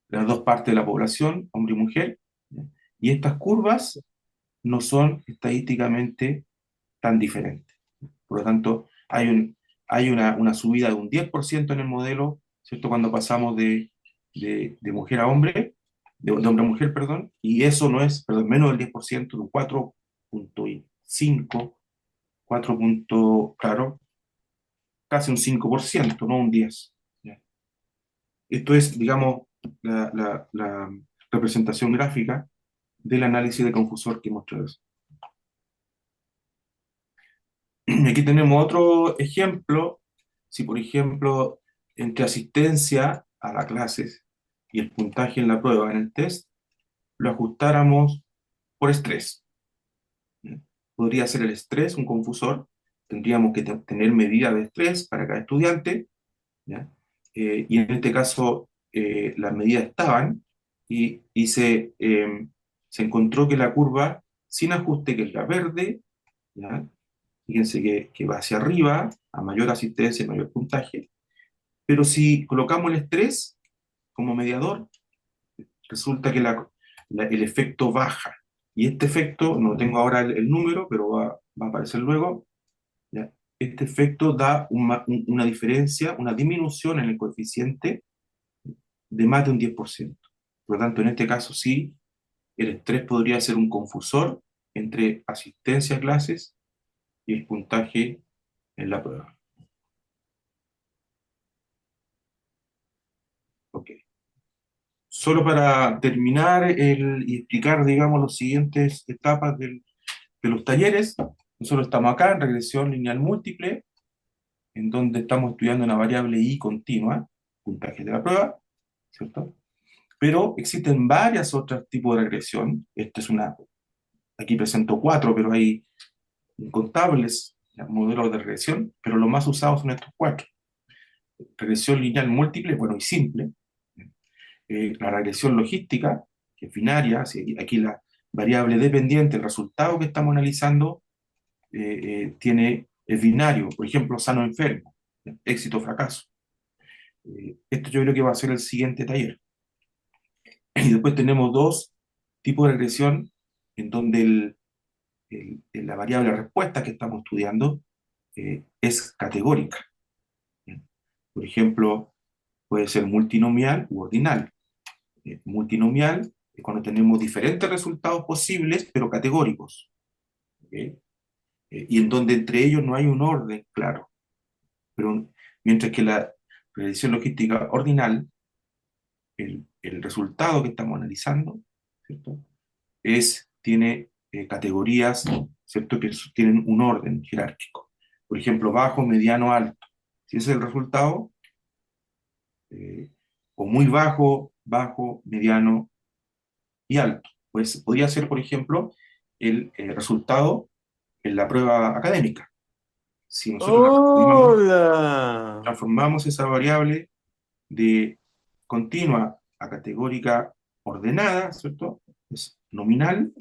las dos partes de la población, hombre y mujer, ¿ya?, y estas curvas no son estadísticamente tan diferentes. Por lo tanto, hay una subida de un 10% en el modelo, ¿cierto?, cuando pasamos de mujer a hombre, de hombre a mujer, perdón, y eso no es, perdón, menos del 10%, de un 4,5, 4 claro, casi un 5%, no un 10%. ¿Ya? Esto es, digamos, la representación gráfica del análisis de confusor que mostré. Aquí tenemos otro ejemplo. Si, por ejemplo, entre asistencia a la clase y el puntaje en la prueba, en el test, lo ajustáramos por estrés. ¿Ya? Podría ser el estrés un confusor, tendríamos que tener medidas de estrés para cada estudiante, ¿ya? Y en este caso las medidas estaban y se encontró que la curva sin ajuste, que es la verde, ¿ya? Fíjense que va hacia arriba, a mayor asistencia, mayor puntaje, pero si colocamos el estrés como mediador, resulta que el efecto baja. Y este efecto, no tengo ahora el número, pero va a aparecer luego, ¿ya? Este efecto da una diferencia, una disminución en el coeficiente de más de un 10%. Por lo tanto, en este caso sí, el estrés podría ser un confusor entre asistencia a clases y el puntaje en la prueba. Ok. Solo para terminar y explicar, digamos, las siguientes etapas de los talleres, nosotros estamos acá en regresión lineal múltiple, en donde estamos estudiando una variable i continua, puntaje de la prueba, ¿cierto? Pero existen varias otras tipos de regresión. Aquí presento cuatro, pero hay incontables, ya, modelos de regresión, pero los más usados son estos cuatro. Regresión lineal múltiple, bueno, y simple. La regresión logística, que es binaria, si aquí la variable dependiente, el resultado que estamos analizando, es binario, por ejemplo, sano-enfermo, éxito-fracaso. Esto yo creo que va a ser el siguiente taller. Y después tenemos dos tipos de regresión en donde la variable respuesta que estamos estudiando es categórica. Por ejemplo, puede ser multinomial u ordinal. Multinomial es cuando tenemos diferentes resultados posibles, pero categóricos. ¿Ok? Y en donde entre ellos no hay un orden claro. Pero mientras que la predicción logística ordinal, el resultado que estamos analizando, ¿cierto? Tiene categorías, ¿cierto? Que tienen un orden jerárquico. Por ejemplo, bajo, mediano, alto. Si ese es el resultado, eh, o muy bajo, bajo, mediano y alto. Pues podría ser, por ejemplo, el resultado en la prueba académica. Si nosotros
Hola.
transformamos esa variable de continua a categórica ordenada, ¿cierto? Es nominal,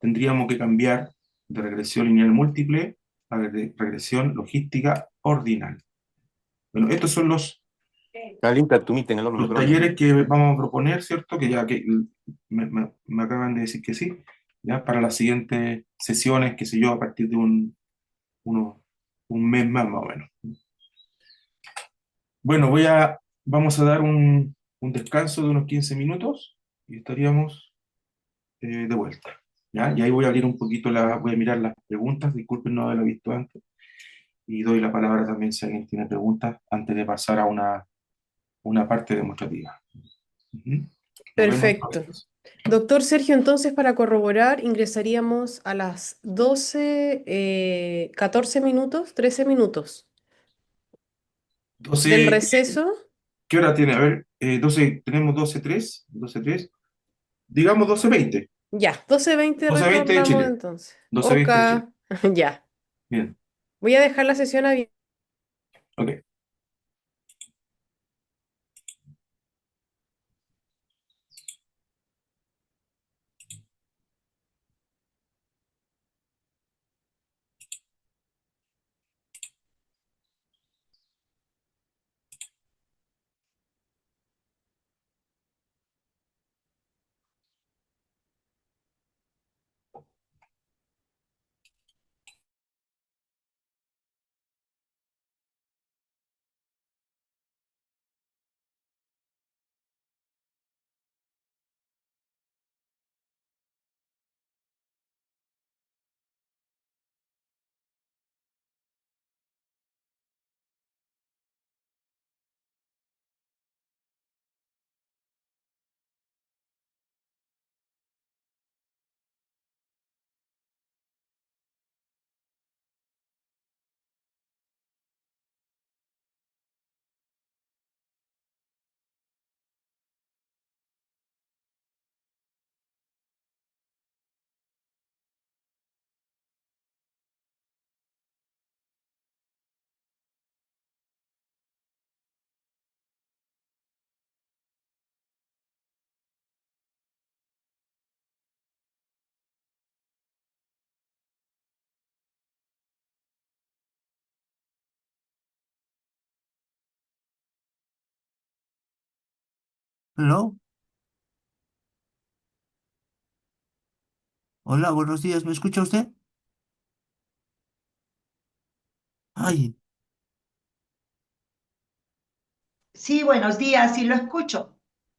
tendríamos que cambiar de regresión lineal múltiple a regresión logística ordinal. Bueno, estos son
Calienta tu meet en el horno
los
microondas.
talleres que vamos a proponer, ¿cierto? Que ya que me acaban de decir que sí, ya para las siguientes sesiones, qué sé yo, a partir de uno- un mes más o menos. Bueno, vamos a dar un descanso de unos 15 minutos y estaríamos de vuelta. ¿Ya? Y ahí voy a abrir un poquito, voy a mirar las preguntas, disculpen no haberlo visto antes, y doy la palabra también si alguien tiene preguntas antes de pasar a una parte demostrativa. Ujú. Nos vemos
Perfecto.
entonces.
Doctor Sergio, entonces para corroborar ingresaríamos a las 12 14 minutos, 13 minutos del
12,
receso.
¿qué hora tiene? A ver, 12, tenemos 12:03, 12:03, digamos 12:20,
Ya, 12:20
12:20 de
retornamos
Chile,
entonces. Ok,
12:20 de Chile.
ya.
Bien,
Voy a dejar la sesión abierta.
ok.
¿No? Hola, buenos días. ¿Me escucha usted? Ay,
Sí, buenos días, sí lo escucho.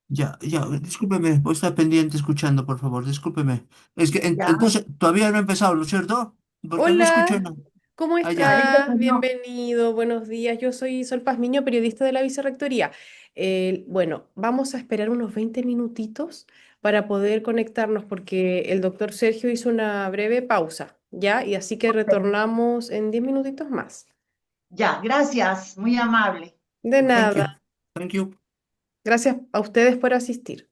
ya, ya, discúlpeme, voy a estar pendiente escuchando, por favor, discúlpeme. Es que
Ya,
entonces todavía no he empezado, ¿no es cierto? Porque no escuché
Hola,
nada.
¿cómo
Ah, ya.
parece
estás?
que no.
Bienvenido, buenos días. Yo soy Sol Pazmiño, periodista de la Vicerrectoría. Bueno, vamos a esperar unos 20 minutitos para poder conectarnos porque el doctor Sergio hizo una breve pausa, ¿ya? Y así que retornamos en 10 minutitos más.
Ya, gracias, muy amable.
De
Thank
nada.
you. Thank you.
Gracias a ustedes por asistir.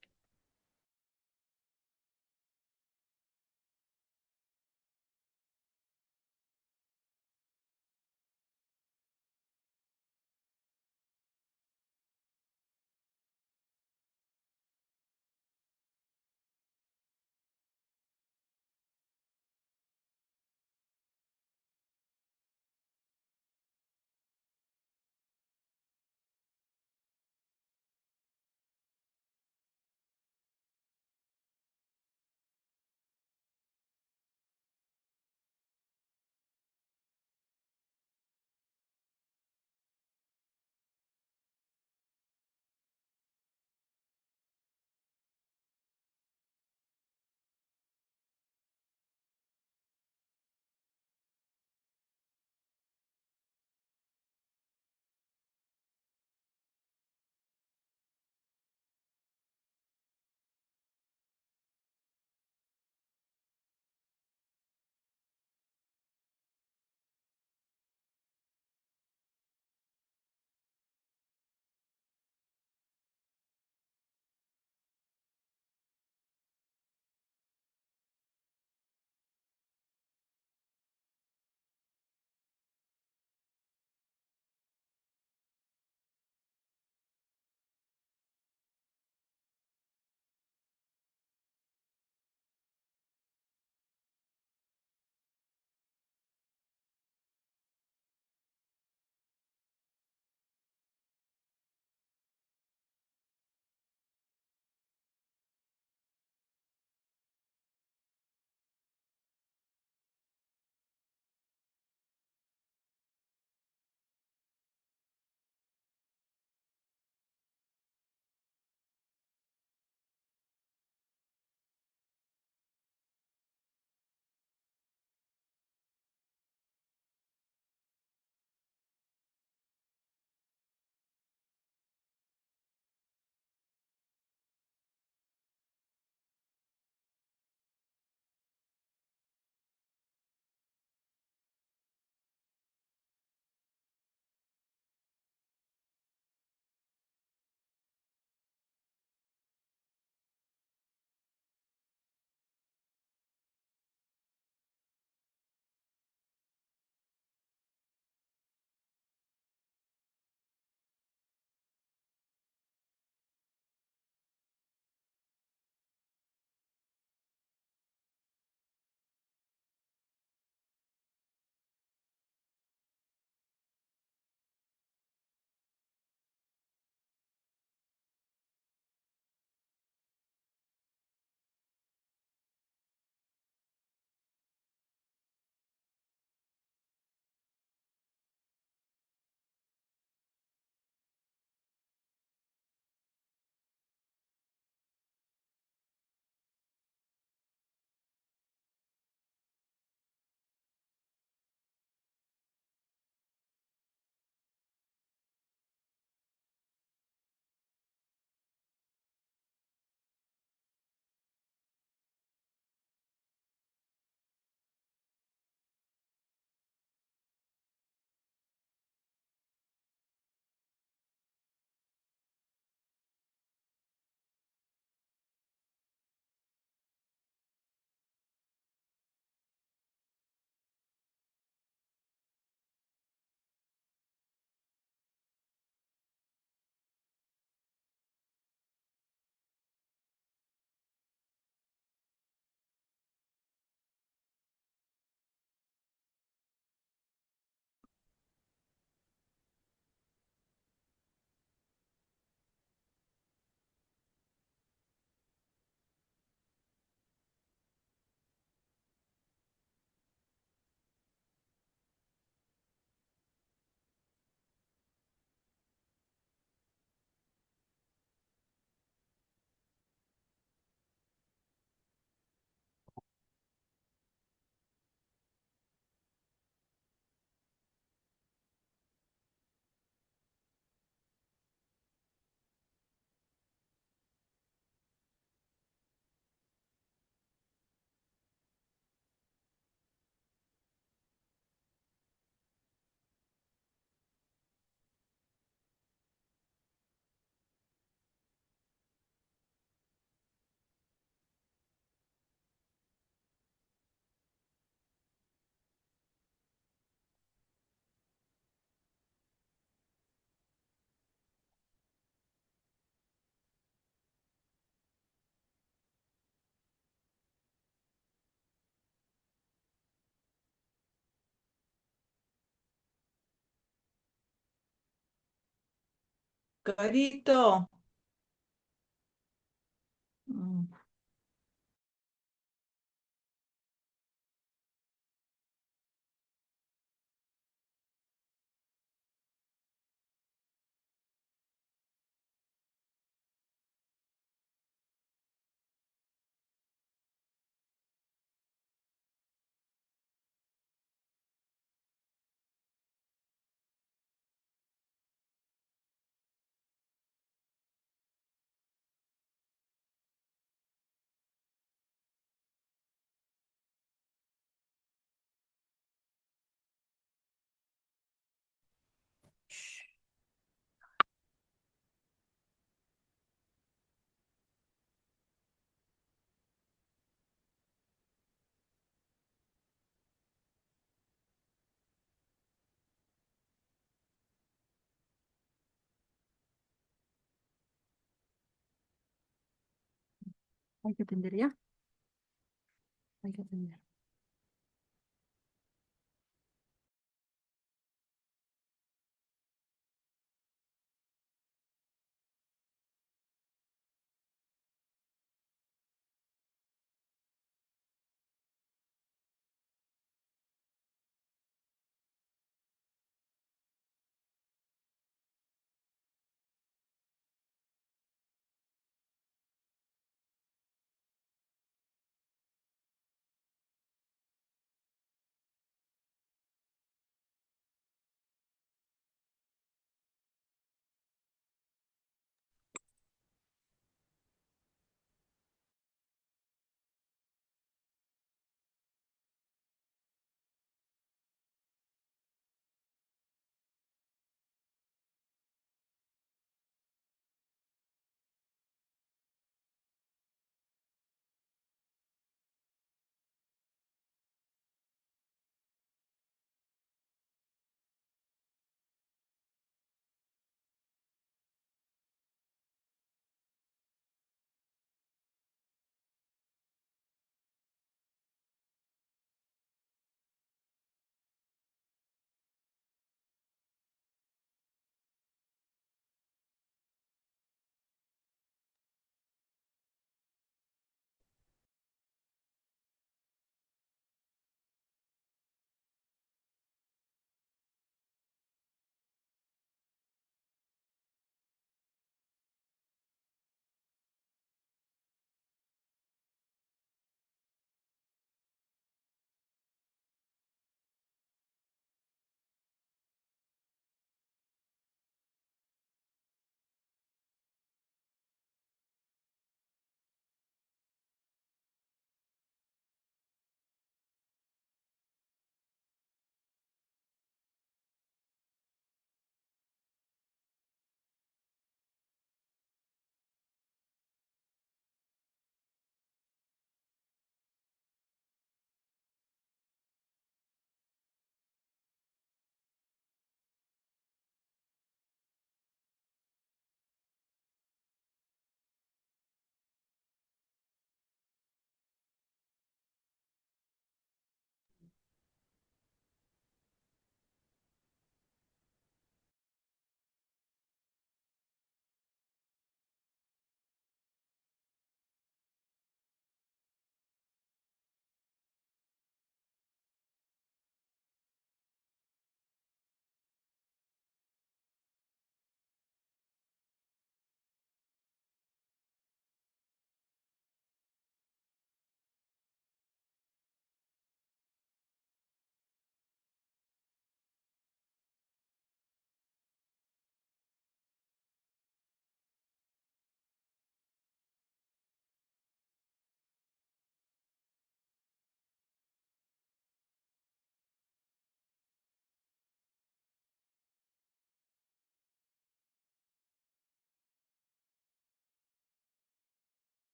Carito. Mm.
Hay que atender ya. Hay que atender.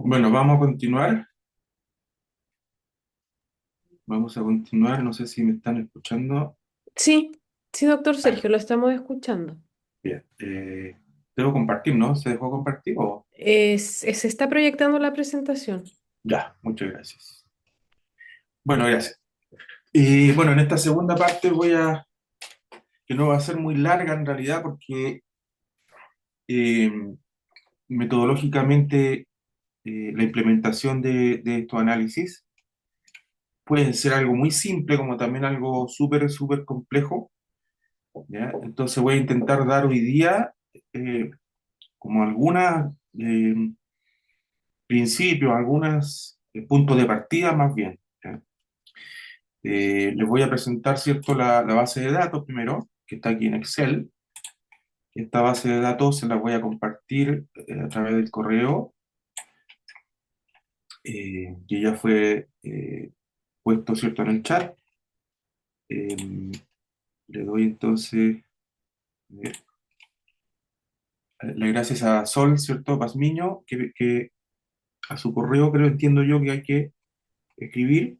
Bueno, vamos a continuar. Vamos a continuar. No sé si me están escuchando.
Sí, sí, doctor
Ah,
Sergio, lo estamos escuchando.
bien. Debo compartir, ¿no? ¿Se dejó compartir?
Se está proyectando la presentación.
Ya, muchas gracias. Bueno, gracias. Y bueno, en esta segunda parte que no va a ser muy larga en realidad porque eh, metodológicamente la implementación de estos análisis puede ser algo muy simple como también algo súper, súper complejo, ¿ya? Entonces voy a intentar dar hoy día eh, como algunos principios, algunos puntos de partida más bien, ¿ya? Les voy a presentar, ¿cierto?, la base de datos primero, que está aquí en Excel. Esta base de datos se la voy a compartir a través del correo, que ya fue puesto, ¿cierto?, en el chat. Eh, Le doy entonces eh, las gracias a Sol, ¿cierto?, Pazmiño, que a su correo creo, entiendo yo que hay que escribir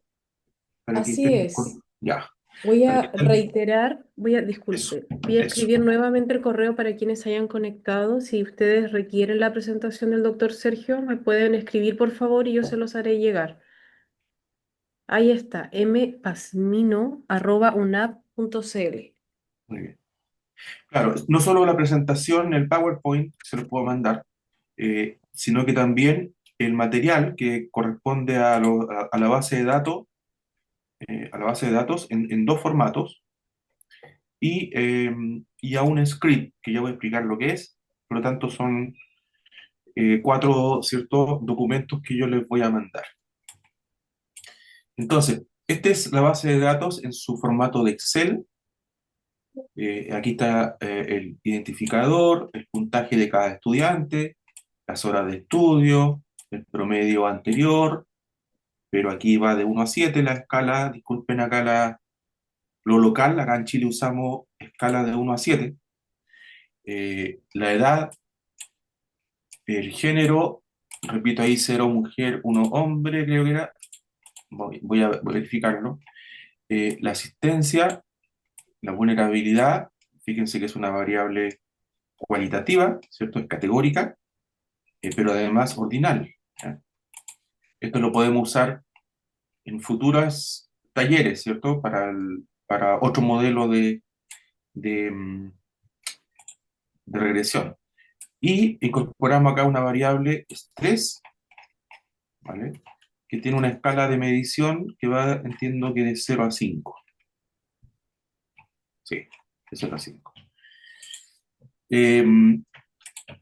para que
Así
estén
es.
ya,
Voy
para que
a
estén,
reiterar,
eso,
disculpe, voy a
eso,
escribir nuevamente el correo para quienes hayan conectado. Si ustedes requieren la presentación del doctor Sergio, me pueden escribir por favor y yo se los haré llegar. Ahí está, mpasmino@unap.cl.
muy bien. Claro, no solo la presentación, el PowerPoint, se lo puedo mandar, sino que también el material que corresponde a la base de datos, a la base de datos en dos formatos y a un script, que ya voy a explicar lo que es. Por lo tanto, son cuatro ciertos documentos que yo les voy a mandar. Entonces, esta es la base de datos en su formato de Excel. Aquí está el identificador, el puntaje de cada estudiante, las horas de estudio, el promedio anterior, pero aquí va de 1 a 7 la escala, disculpen acá lo local, acá en Chile usamos escala de 1 a 7, la edad, el género, repito ahí 0 mujer, 1 hombre, creo que era, voy a verificarlo, la asistencia, la vulnerabilidad, fíjense que es una variable cualitativa, ¿cierto? Es categórica, pero además ordinal, ¿ya? Esto lo podemos usar en futuros talleres, ¿cierto? Para otro modelo de regresión. Y incorporamos acá una variable estrés, ¿vale? Que tiene una escala de medición que va, entiendo que de 0 a 5. Sí, de 0 a 5. Eh,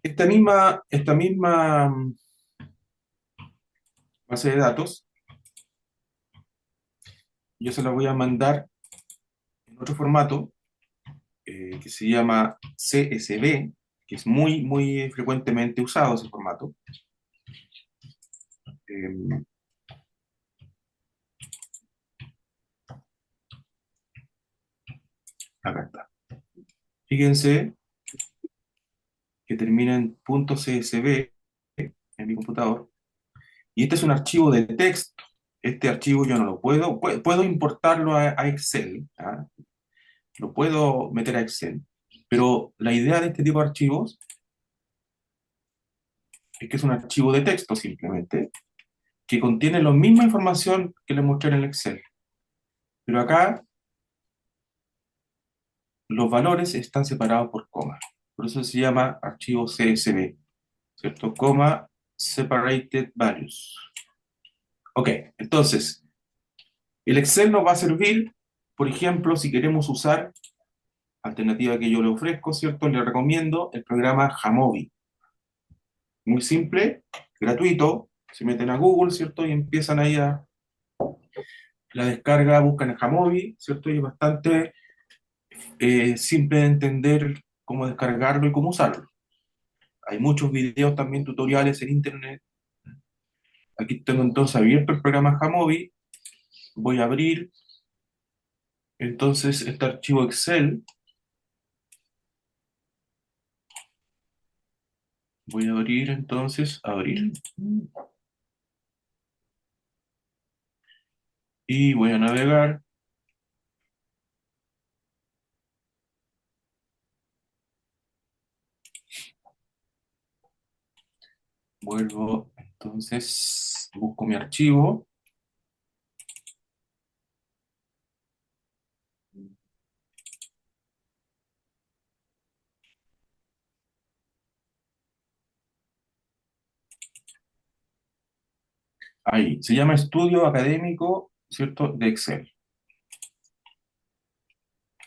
esta misma base de datos, yo se la voy a mandar en otro formato que se llama CSV, que es muy, muy frecuentemente usado ese formato. Eh, Acá está. Fíjense que termina en .csv en mi computador. Y este es un archivo de texto. Este archivo yo no lo puedo importarlo a Excel, ¿ah? Lo puedo meter a Excel. Pero la idea de este tipo de archivos es que es un archivo de texto simplemente, que contiene la misma información que les mostré en el Excel. Pero acá los valores están separados por coma. Por eso se llama archivo CSV, ¿cierto? Coma Separated Values. Ok, entonces, el Excel nos va a servir, por ejemplo, si queremos usar, alternativa que yo le ofrezco, ¿cierto? Le recomiendo el programa Jamovi. Muy simple, gratuito, se meten a Google, ¿cierto? Y empiezan ahí a la descarga, buscan el Jamovi, ¿cierto? Y es bastante simple de entender cómo descargarlo y cómo usarlo. Hay muchos videos también, tutoriales en internet. Aquí tengo entonces abierto el programa Jamovi. Voy a abrir entonces este archivo Excel. Voy a abrir entonces, abrir. Y voy a navegar. Vuelvo, entonces, busco mi archivo. Ahí, se llama Estudio Académico, ¿cierto? De Excel.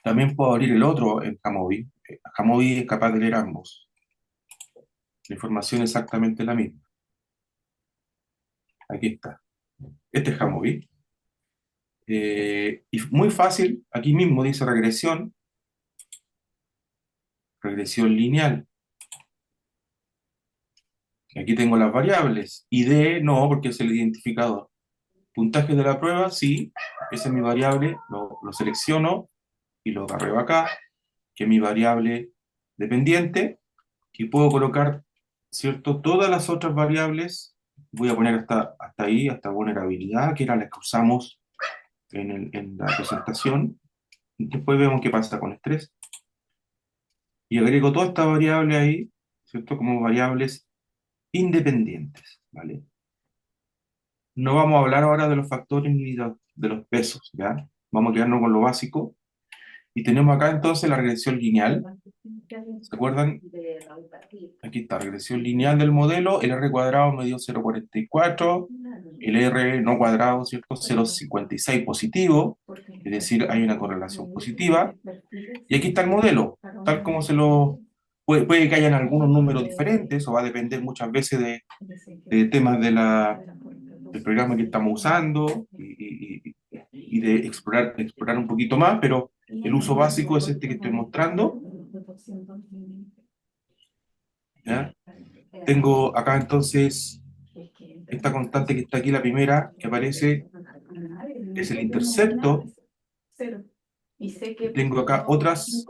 También puedo abrir el otro en Jamovi. Jamovi es capaz de leer ambos. La información es exactamente la misma. Aquí está. Este es Jamovi. Y muy fácil, aquí mismo dice regresión lineal. Aquí tengo las variables. ID no, porque es el identificador. Puntaje de la prueba, sí, esa es mi variable, lo selecciono y lo agarreo acá, que es mi variable dependiente, y puedo colocar, ¿cierto? Todas las otras variables, voy a poner hasta ahí, hasta vulnerabilidad, que eran las que usamos en la presentación. Después vemos qué pasa con estrés. Y agrego toda esta variable ahí, ¿cierto? Como variables independientes, ¿vale? No vamos a hablar ahora de los factores ni de los pesos, ¿ya? Vamos a quedarnos con lo básico. Y tenemos acá entonces la regresión lineal. ¿Se acuerdan? Aquí está, regresión lineal del modelo. El R cuadrado me dio 0,44. El R no cuadrado, ¿cierto? 0,56 positivo. Es decir, hay una correlación positiva. Y aquí está el modelo, tal como se lo... Puede que hayan algunos números diferentes, o va a depender muchas veces de temas del programa que estamos usando y de explorar un poquito más, pero el uso básico es este que estoy mostrando. ¿Ya? Tengo acá entonces esta constante que está aquí, la primera que aparece, es el intercepto. Y tengo acá otras.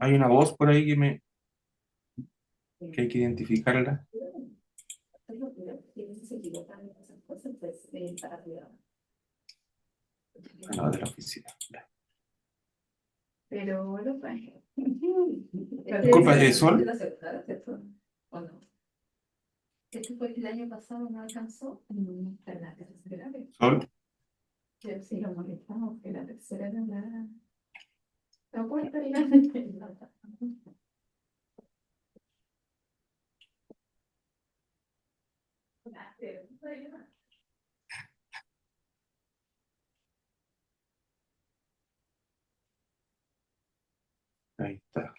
Hay una voz por ahí que hay que identificarla. No, de la oficina. Disculpa, Sol. Sol. Ahí está.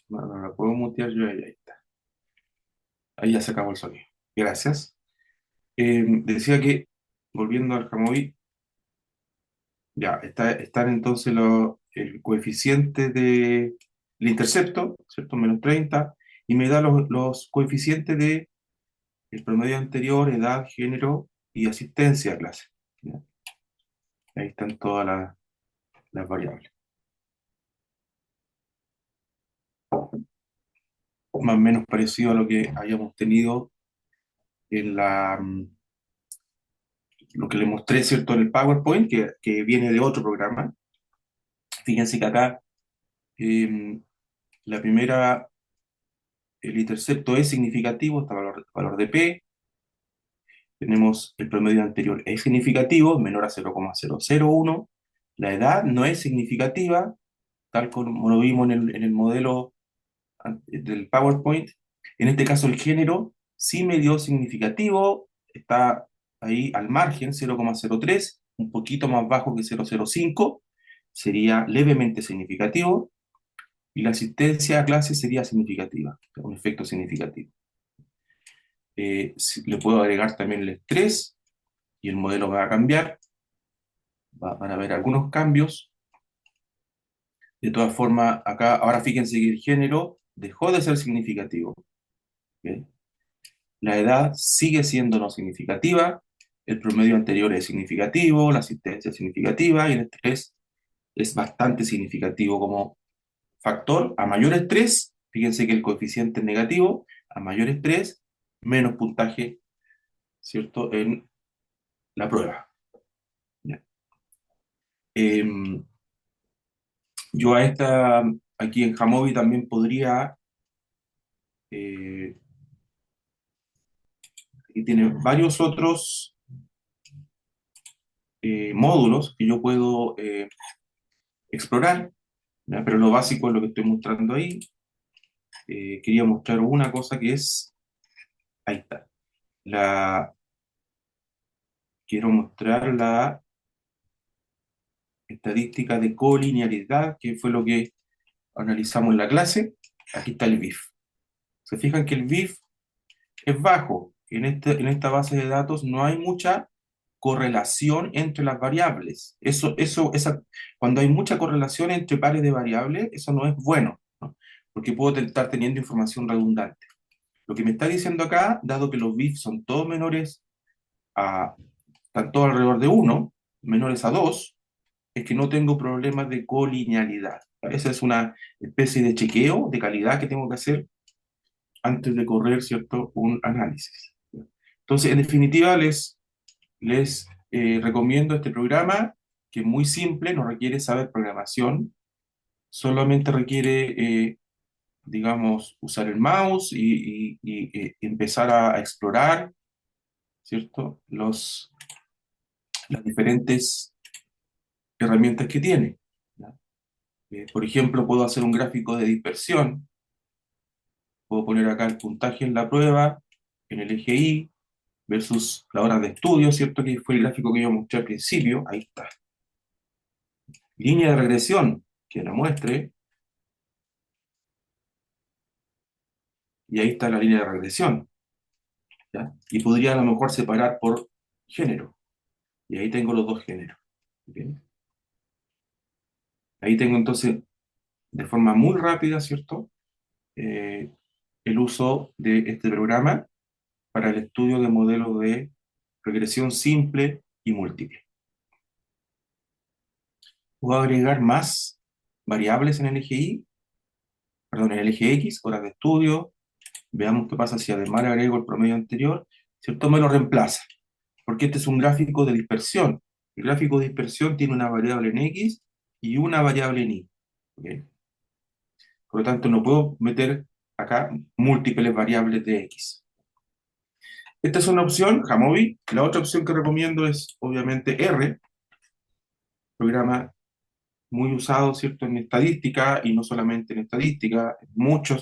No la puedo mutear yo ahí está. Ahí ya se acabó el sonido. Gracias. Decía que, volviendo al Jamovi, ya, están entonces el coeficiente del intercepto, ¿cierto? -30, y me da los coeficientes de el promedio anterior, edad, género y asistencia a clase. ¿Ya? Ahí están todas las variables. Más o menos parecido a lo que hayamos tenido en lo que le mostré, ¿cierto? En el PowerPoint, que viene de otro programa. Fíjense que acá eh, la primera, el intercepto es significativo, está valor de P. Tenemos el promedio anterior es significativo, menor a 0,001. La edad no es significativa, tal como lo vimos en el modelo del PowerPoint. En este caso el género sí me dio significativo, está ahí al margen, 0,03, un poquito más bajo que 0,05, sería levemente significativo, y la asistencia a clase sería significativa, un efecto significativo. Le puedo agregar también el estrés, y el modelo va a cambiar, van a haber algunos cambios. De todas formas, acá, ahora fíjense que el género dejó de ser significativo. ¿Ok? La edad sigue siendo no significativa, el promedio anterior es significativo, la asistencia es significativa y el estrés es bastante significativo como factor. A mayor estrés, fíjense que el coeficiente es negativo, a mayor estrés, menos puntaje, ¿cierto?, en la prueba. ¿Ya? Em, yo aquí en Jamovi también podría, eh, y tiene varios otros módulos que yo puedo explorar, ¿ya? Pero lo básico es lo que estoy mostrando ahí. Quería mostrar una cosa que es, ahí está, quiero mostrar la estadística de colinealidad, que fue lo que analizamos en la clase. Aquí está el BIF. Se fijan que el BIF es bajo. En esta base de datos no hay mucha correlación entre las variables. Cuando hay mucha correlación entre pares de variables, eso no es bueno, ¿no? Porque puedo estar teniendo información redundante. Lo que me está diciendo acá, dado que los BIF son todos menores están todos alrededor de 1, menores a 2, es que no tengo problemas de colinealidad. Esa es una especie de chequeo de calidad que tengo que hacer antes de correr, ¿cierto?, un análisis. Entonces, en definitiva, les recomiendo este programa, que es muy simple, no requiere saber programación, solamente requiere, digamos, usar el mouse y empezar a explorar, ¿cierto?, las diferentes herramientas que tiene. ¿Ya? Por ejemplo, puedo hacer un gráfico de dispersión, puedo poner acá el puntaje en la prueba, en el eje Y, versus la hora de estudio, ¿cierto? Que fue el gráfico que yo mostré al principio, ahí está. Línea de regresión, que la muestre, y ahí está la línea de regresión, ¿ya? Y podría a lo mejor separar por género, y ahí tengo los dos géneros. ¿Ok? Ahí tengo entonces, de forma muy rápida, ¿cierto?, Eh, el uso de este programa para el estudio de modelos de regresión simple y múltiple. Puedo agregar más variables en el eje Y, perdón, en el eje X, horas de estudio. Veamos qué pasa si además le agrego el promedio anterior, ¿cierto? Me lo reemplaza, porque este es un gráfico de dispersión. El gráfico de dispersión tiene una variable en X y una variable en Y. ¿Ok? Por lo tanto, no puedo meter acá múltiples variables de X. Esta es una opción, Jamovi. La otra opción que recomiendo es, obviamente, R, programa muy usado, ¿cierto?, en estadística, y no solamente en estadística,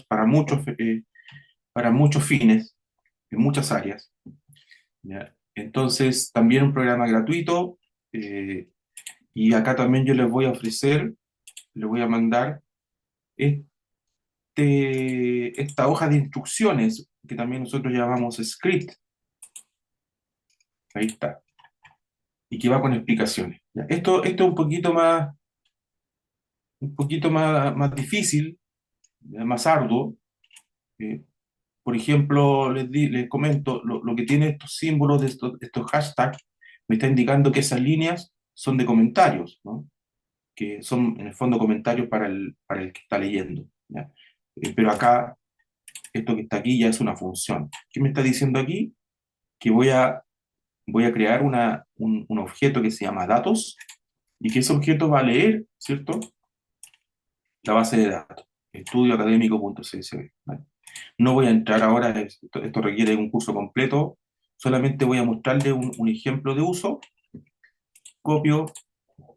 para muchos fines, en muchas áreas. ¿Ya? Entonces, también un programa gratuito, y acá también yo les voy a ofrecer, les voy a mandar esta hoja de instrucciones, que también nosotros llamamos script, ahí está, y que va con explicaciones. ¿Ya? Esto es un poquito más difícil, más arduo. eh, por ejemplo, les comento, lo que tiene estos símbolos de estos hashtags, me está indicando que esas líneas son de comentarios, ¿no? Que son en el fondo comentarios para el que está leyendo, ¿ya? Pero acá, esto que está aquí ya es una función. ¿Qué me está diciendo aquí? Que voy a crear un objeto que se llama datos, y que ese objeto va a leer, ¿cierto?, la base de datos, estudioacadémico.csv, ¿vale? No voy a entrar ahora, esto requiere un curso completo, solamente voy a mostrarle un ejemplo de uso. Copio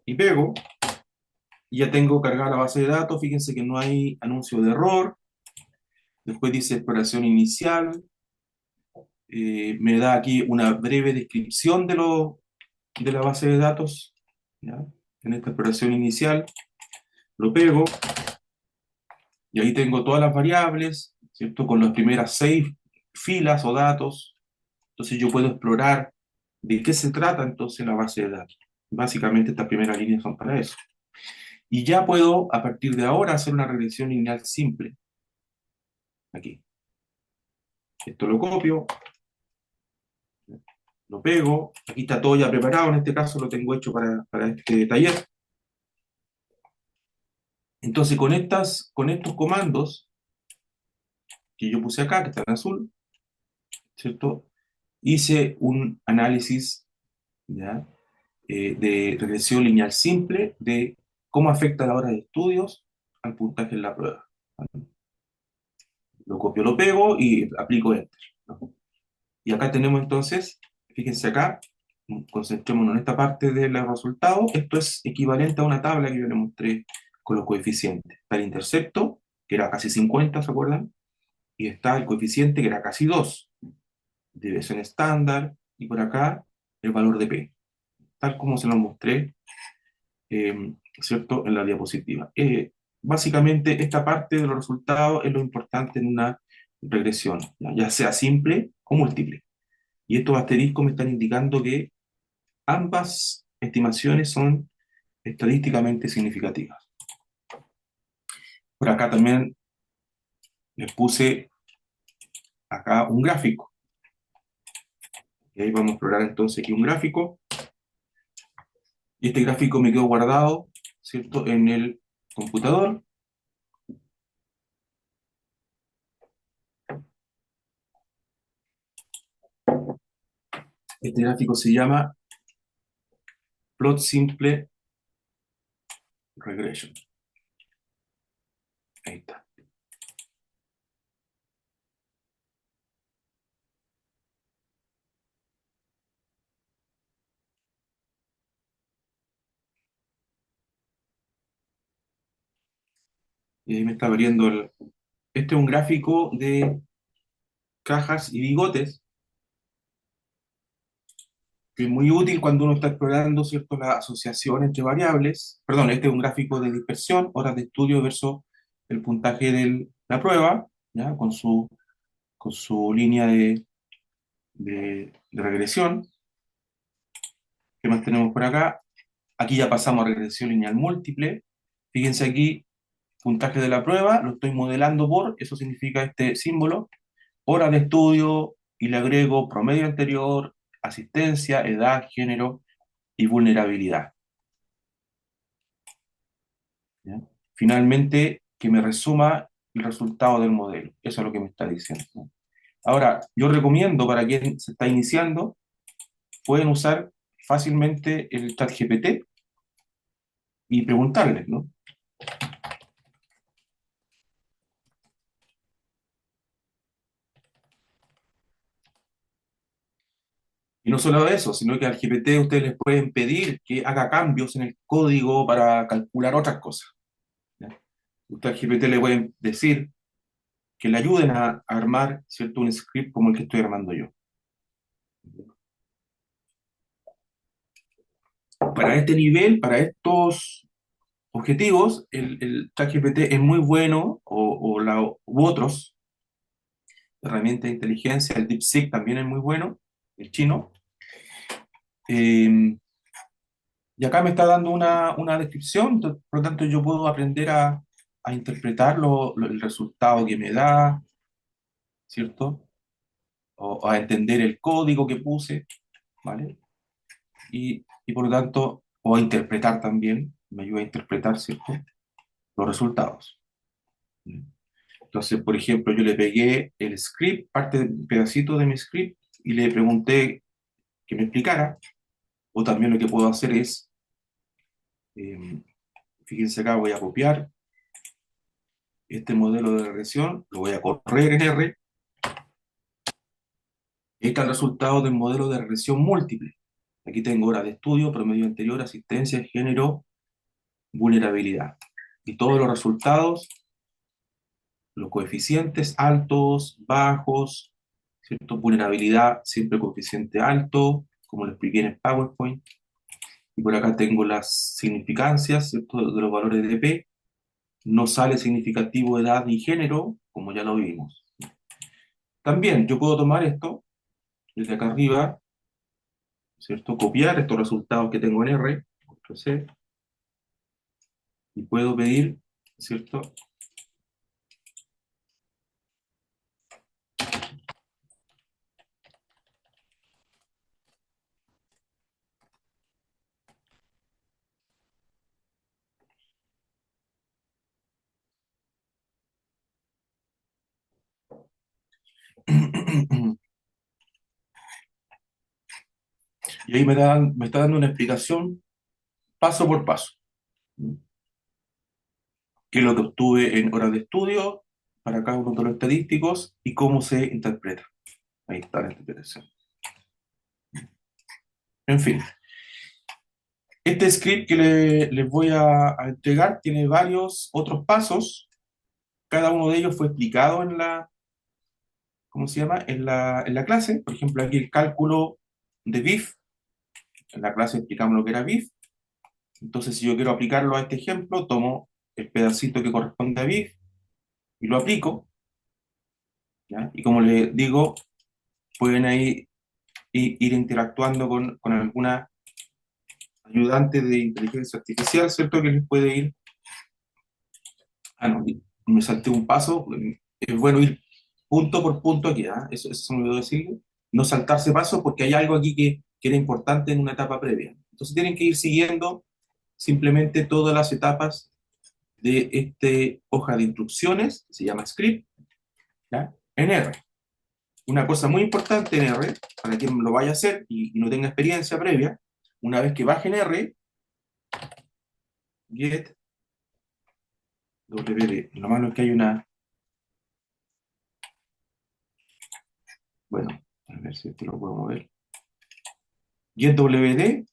y pego, y ya tengo cargada la base de datos. Fíjense que no hay anuncio de error. Después dice exploración inicial. Me da aquí una breve descripción de la base de datos, ¿ya? En esta exploración inicial. Lo pego, y ahí tengo todas las variables, ¿cierto?, con las primeras 6 filas o datos. Entonces yo puedo explorar de qué se trata entonces la base de datos. Básicamente estas primeras líneas son para eso. Y ya puedo, a partir de ahora, hacer una regresión lineal simple. Aquí. Esto lo copio, lo pego. Aquí está todo ya preparado. En este caso lo tengo hecho para este taller. Entonces, con estos comandos que yo puse acá, que están en azul, ¿cierto? Hice un análisis, ¿ya? De regresión lineal simple de cómo afecta la hora de estudios al puntaje en la prueba. Lo copio, lo pego y aplico Enter, ¿no? Y acá tenemos entonces, fíjense acá, concentrémonos en esta parte del resultado. Esto es equivalente a una tabla que yo les mostré con los coeficientes. Está el intercepto, que era casi 50, ¿se acuerdan? Y está el coeficiente, que era casi 2, desviación estándar, y por acá el valor de P, tal como se lo mostré, ¿cierto?, en la diapositiva. Básicamente, esta parte de los resultados es lo importante en una regresión, ya sea simple o múltiple. Y estos asteriscos me están indicando que ambas estimaciones son estadísticamente significativas. Por acá también les puse acá un gráfico. Y ahí vamos a explorar entonces aquí un gráfico. Y este gráfico me quedó guardado, ¿cierto?, en el computador. Este gráfico se llama Plot Simple Regression. Ahí está. Y ahí me está abriendo el... Este es un gráfico de cajas y bigotes, que es muy útil cuando uno está explorando, ¿cierto?, la asociación entre variables. Perdón, este es un gráfico de dispersión, horas de estudio versus el puntaje de la prueba, ¿ya? Con su línea de regresión. ¿Qué más tenemos por acá? Aquí ya pasamos a regresión lineal múltiple. Fíjense aquí, puntaje de la prueba, lo estoy modelando por, eso significa este símbolo, horas de estudio, y le agrego promedio anterior, asistencia, edad, género y vulnerabilidad, ¿ya? Finalmente, que me resuma el resultado del modelo. Eso es lo que me está diciendo, ¿no? Ahora, yo recomiendo para quien se está iniciando, pueden usar fácilmente el chat GPT y preguntarles, ¿no? Y no solo eso, sino que al GPT ustedes les pueden pedir que haga cambios en el código para calcular otras cosas, ¿ya? Usted al GPT le pueden decir que le ayuden a armar, ¿cierto?, un script como el que estoy armando yo. Para este nivel, para estos objetivos, el ChatGPT es muy bueno, u otros herramientas de inteligencia, el DeepSeek también es muy bueno, el chino. Eh, y acá me está dando una descripción, por lo tanto yo puedo aprender a interpretar el resultado que me da, ¿cierto? O a entender el código que puse, ¿vale? Y por lo tanto, o a interpretar también, me ayuda a interpretar, ¿cierto?, los resultados. Entonces, por ejemplo, yo le pegué el script, un pedacito de mi script, y le pregunté que me explicara, o también lo que puedo hacer es, eh, fíjense acá, voy a copiar este modelo de regresión, lo voy a correr en R, y está el resultado del modelo de regresión múltiple. Aquí tengo horas de estudio, promedio anterior, asistencia, género, vulnerabilidad. Y todos los resultados, los coeficientes altos, bajos, ¿cierto? Vulnerabilidad, siempre coeficiente alto, como lo expliqué en el PowerPoint. Y por acá tengo las significancias, ¿cierto?, de los valores de P. No sale significativo edad ni género, como ya lo vimos. También yo puedo tomar esto desde acá arriba, ¿cierto? Copiar estos resultados que tengo en R, Ctrl C, y puedo pedir, ¿cierto? Y ahí me está dando una explicación paso por paso. Qué es lo que obtuve en horas de estudio para cada uno de los estadísticos y cómo se interpreta. Ahí está la interpretación. En fin, este script que les voy a entregar tiene varios otros pasos. Cada uno de ellos fue explicado en la, ¿cómo se llama? En la clase. Por ejemplo, aquí el cálculo de BIF. En la clase explicamos lo que era BIF. Entonces, si yo quiero aplicarlo a este ejemplo, tomo el pedacito que corresponde a BIF y lo aplico, ¿ya? Y como les digo, pueden ahí ir interactuando con alguna ayudante de inteligencia artificial, ¿cierto? Que les puede ir... Ah, no, me salté un paso. Es bueno ir punto por punto aquí, ¿ah? Eso se me olvidó decirlo. No saltarse pasos porque hay algo aquí que era importante en una etapa previa. Entonces tienen que ir siguiendo simplemente todas las etapas de esta hoja de instrucciones, que se llama script, ¿ya? En R. Una cosa muy importante en R, para quien lo vaya a hacer y no tenga experiencia previa, una vez que baje en R, get WD. Lo malo es que hay una... Bueno, a ver si esto lo puedo mover. Get WD,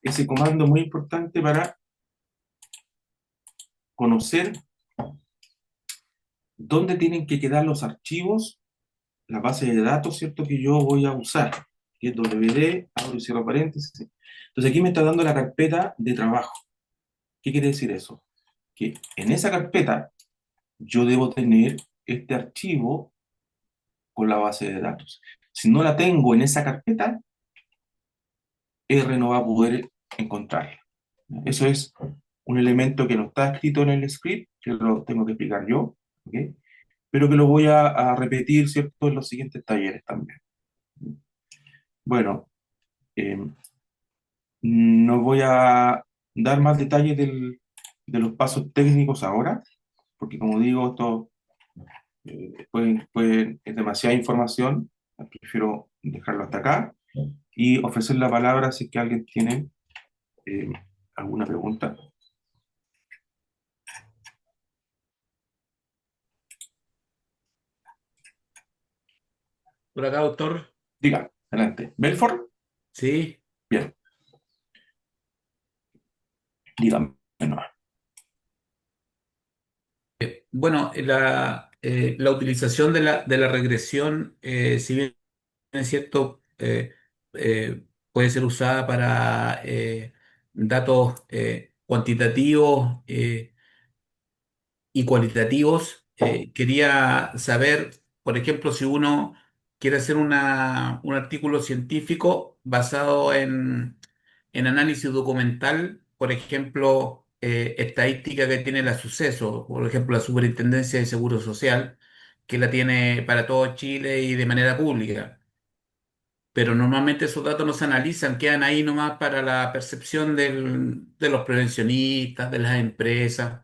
ese comando muy importante para conocer dónde tienen que quedar los archivos, la base de datos, ¿cierto? Que yo voy a usar. Get WD, abro y cierro paréntesis. Entonces aquí me está dando la carpeta de trabajo. ¿Qué quiere decir eso? Que en esa carpeta yo debo tener este archivo con la base de datos. Si no la tengo en esa carpeta, R no va a poder encontrarla. Eso es un elemento que no está escrito en el script, que lo tengo que explicar yo, ¿ok? Pero que lo voy a repetir, ¿cierto?, en los siguientes talleres también. Bueno, eh, no voy a dar más detalles de los pasos técnicos ahora, porque como digo, esto es demasiada información, prefiero dejarlo hasta acá y ofrecer la palabra si es que alguien tiene eh, alguna pregunta.
Por acá, doctor.
Diga, adelante. ¿Belfort?
Sí.
Bien, dígame nomás.
Bueno, la utilización de la regresión, si bien es cierto, puede ser usada para datos cuantitativos y cualitativos. Quería saber, por ejemplo, si uno quiere hacer un artículo científico basado en análisis documental, por ejemplo, estadística que tiene la Suceso, por ejemplo, la Superintendencia de Seguro Social, que la tiene para todo Chile y de manera pública. Pero normalmente esos datos no se analizan, quedan ahí nomás para la percepción de los prevencionistas, de las empresas.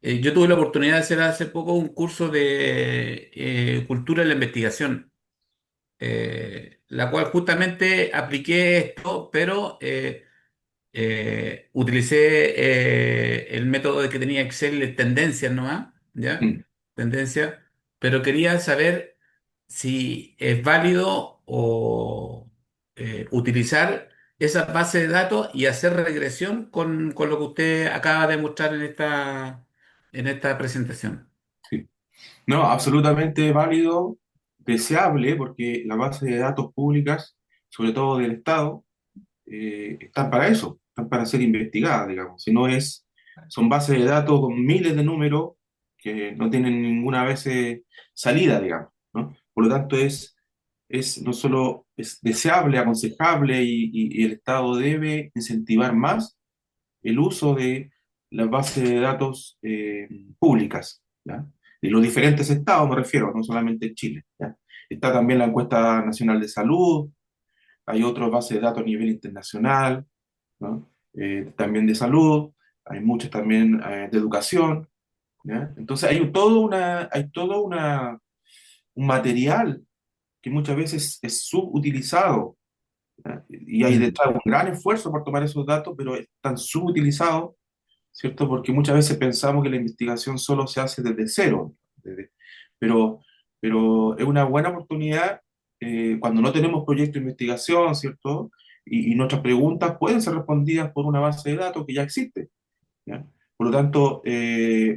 Yo tuve la oportunidad de hacer hace poco un curso de cultura de la investigación, la cual justamente apliqué esto, pero utilicé el método de que tenía Excel de tendencias nomás, ¿ya?
Mm,
Tendencias, pero quería saber si es válido o utilizar esa base de datos y hacer regresión con lo que usted acaba de mostrar en esta presentación.
sí. No, absolutamente válido, deseable, porque las bases de datos públicas, sobre todo del Estado, están para eso, están para ser investigadas, digamos. Si no es, son bases de datos con miles de números que no tienen ninguna vez salida, digamos, ¿no? Por lo tanto, es no solo es deseable, aconsejable y el Estado debe incentivar más el uso de las bases de datos públicas, ¿ya? De los diferentes estados me refiero, no solamente en Chile, ¿ya? Está también la encuesta nacional de salud, hay otras bases de datos a nivel internacional, ¿no? También de salud, hay muchas también de educación, ¿ya? Entonces hay todo un material que muchas veces es subutilizado ¿ya? Y hay
Mm,
detrás un gran esfuerzo por tomar esos datos, pero están subutilizados, ¿cierto? Porque muchas veces pensamos que la investigación solo se hace desde cero, desde- pero, pero es una buena oportunidad cuando no tenemos proyecto de investigación, ¿cierto? Y nuestras preguntas pueden ser respondidas por una base de datos que ya existe, ¿ya? Por lo tanto,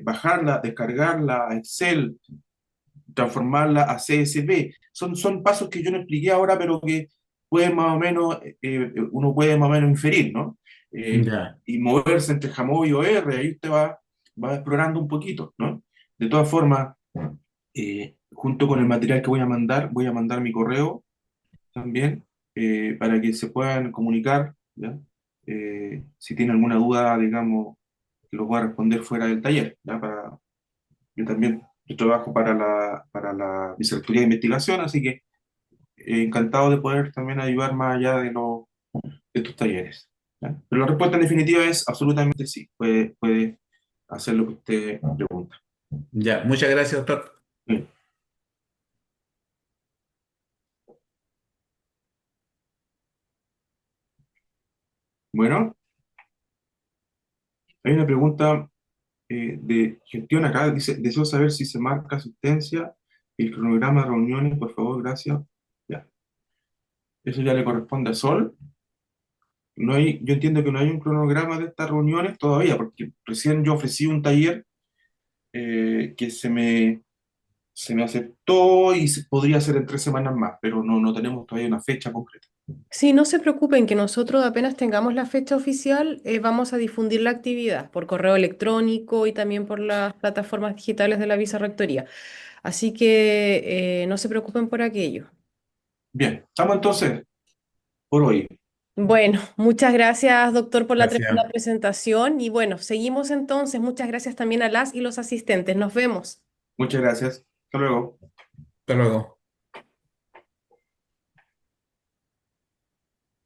bajarla, descargarla a Excel, transformarla a CSV. Son pasos que yo no expliqué ahora, pero que pueden más o menos, uno puede más o menos inferir, ¿no?
ya,
Y moverse entre Jamovi o R, ahí usted va explorando un poquito, ¿no? De todas formas, junto con el material que voy a mandar mi correo también, para que se puedan comunicar, ¿ya? Si tienen alguna duda, digamos, que los voy a responder fuera del taller, ¿ya? Yo también yo trabajo para la Vicerrectoría de Investigación, así que encantado de poder también ayudar más allá de estos talleres, ¿ya? Pero la respuesta en definitiva es absolutamente sí, puede hacer lo que usted pregunta.
ya. Muchas gracias, doctor.
Bien. Bueno, hay una pregunta de gestión acá, dice, deseo saber si se marca asistencia y el cronograma de reuniones, por favor, gracias. Ya, eso ya le corresponde a Sol. No hay, yo entiendo que no hay un cronograma de estas reuniones todavía, porque recién yo ofrecí un taller que se me aceptó y se podría hacer en 3 semanas más, pero no tenemos todavía una fecha concreta.
Sí, no se preocupen que nosotros apenas tengamos la fecha oficial, vamos a difundir la actividad por correo electrónico y también por las plataformas digitales de la Vicerrectoría. Así que no se preocupen por aquello.
Bien, estamos entonces por hoy.
Bueno, muchas gracias, doctor, por la tremenda
Gracias.
presentación y bueno, seguimos entonces. Muchas gracias también a las y los asistentes. Nos vemos.
Muchas gracias. Hasta luego.
Hasta luego.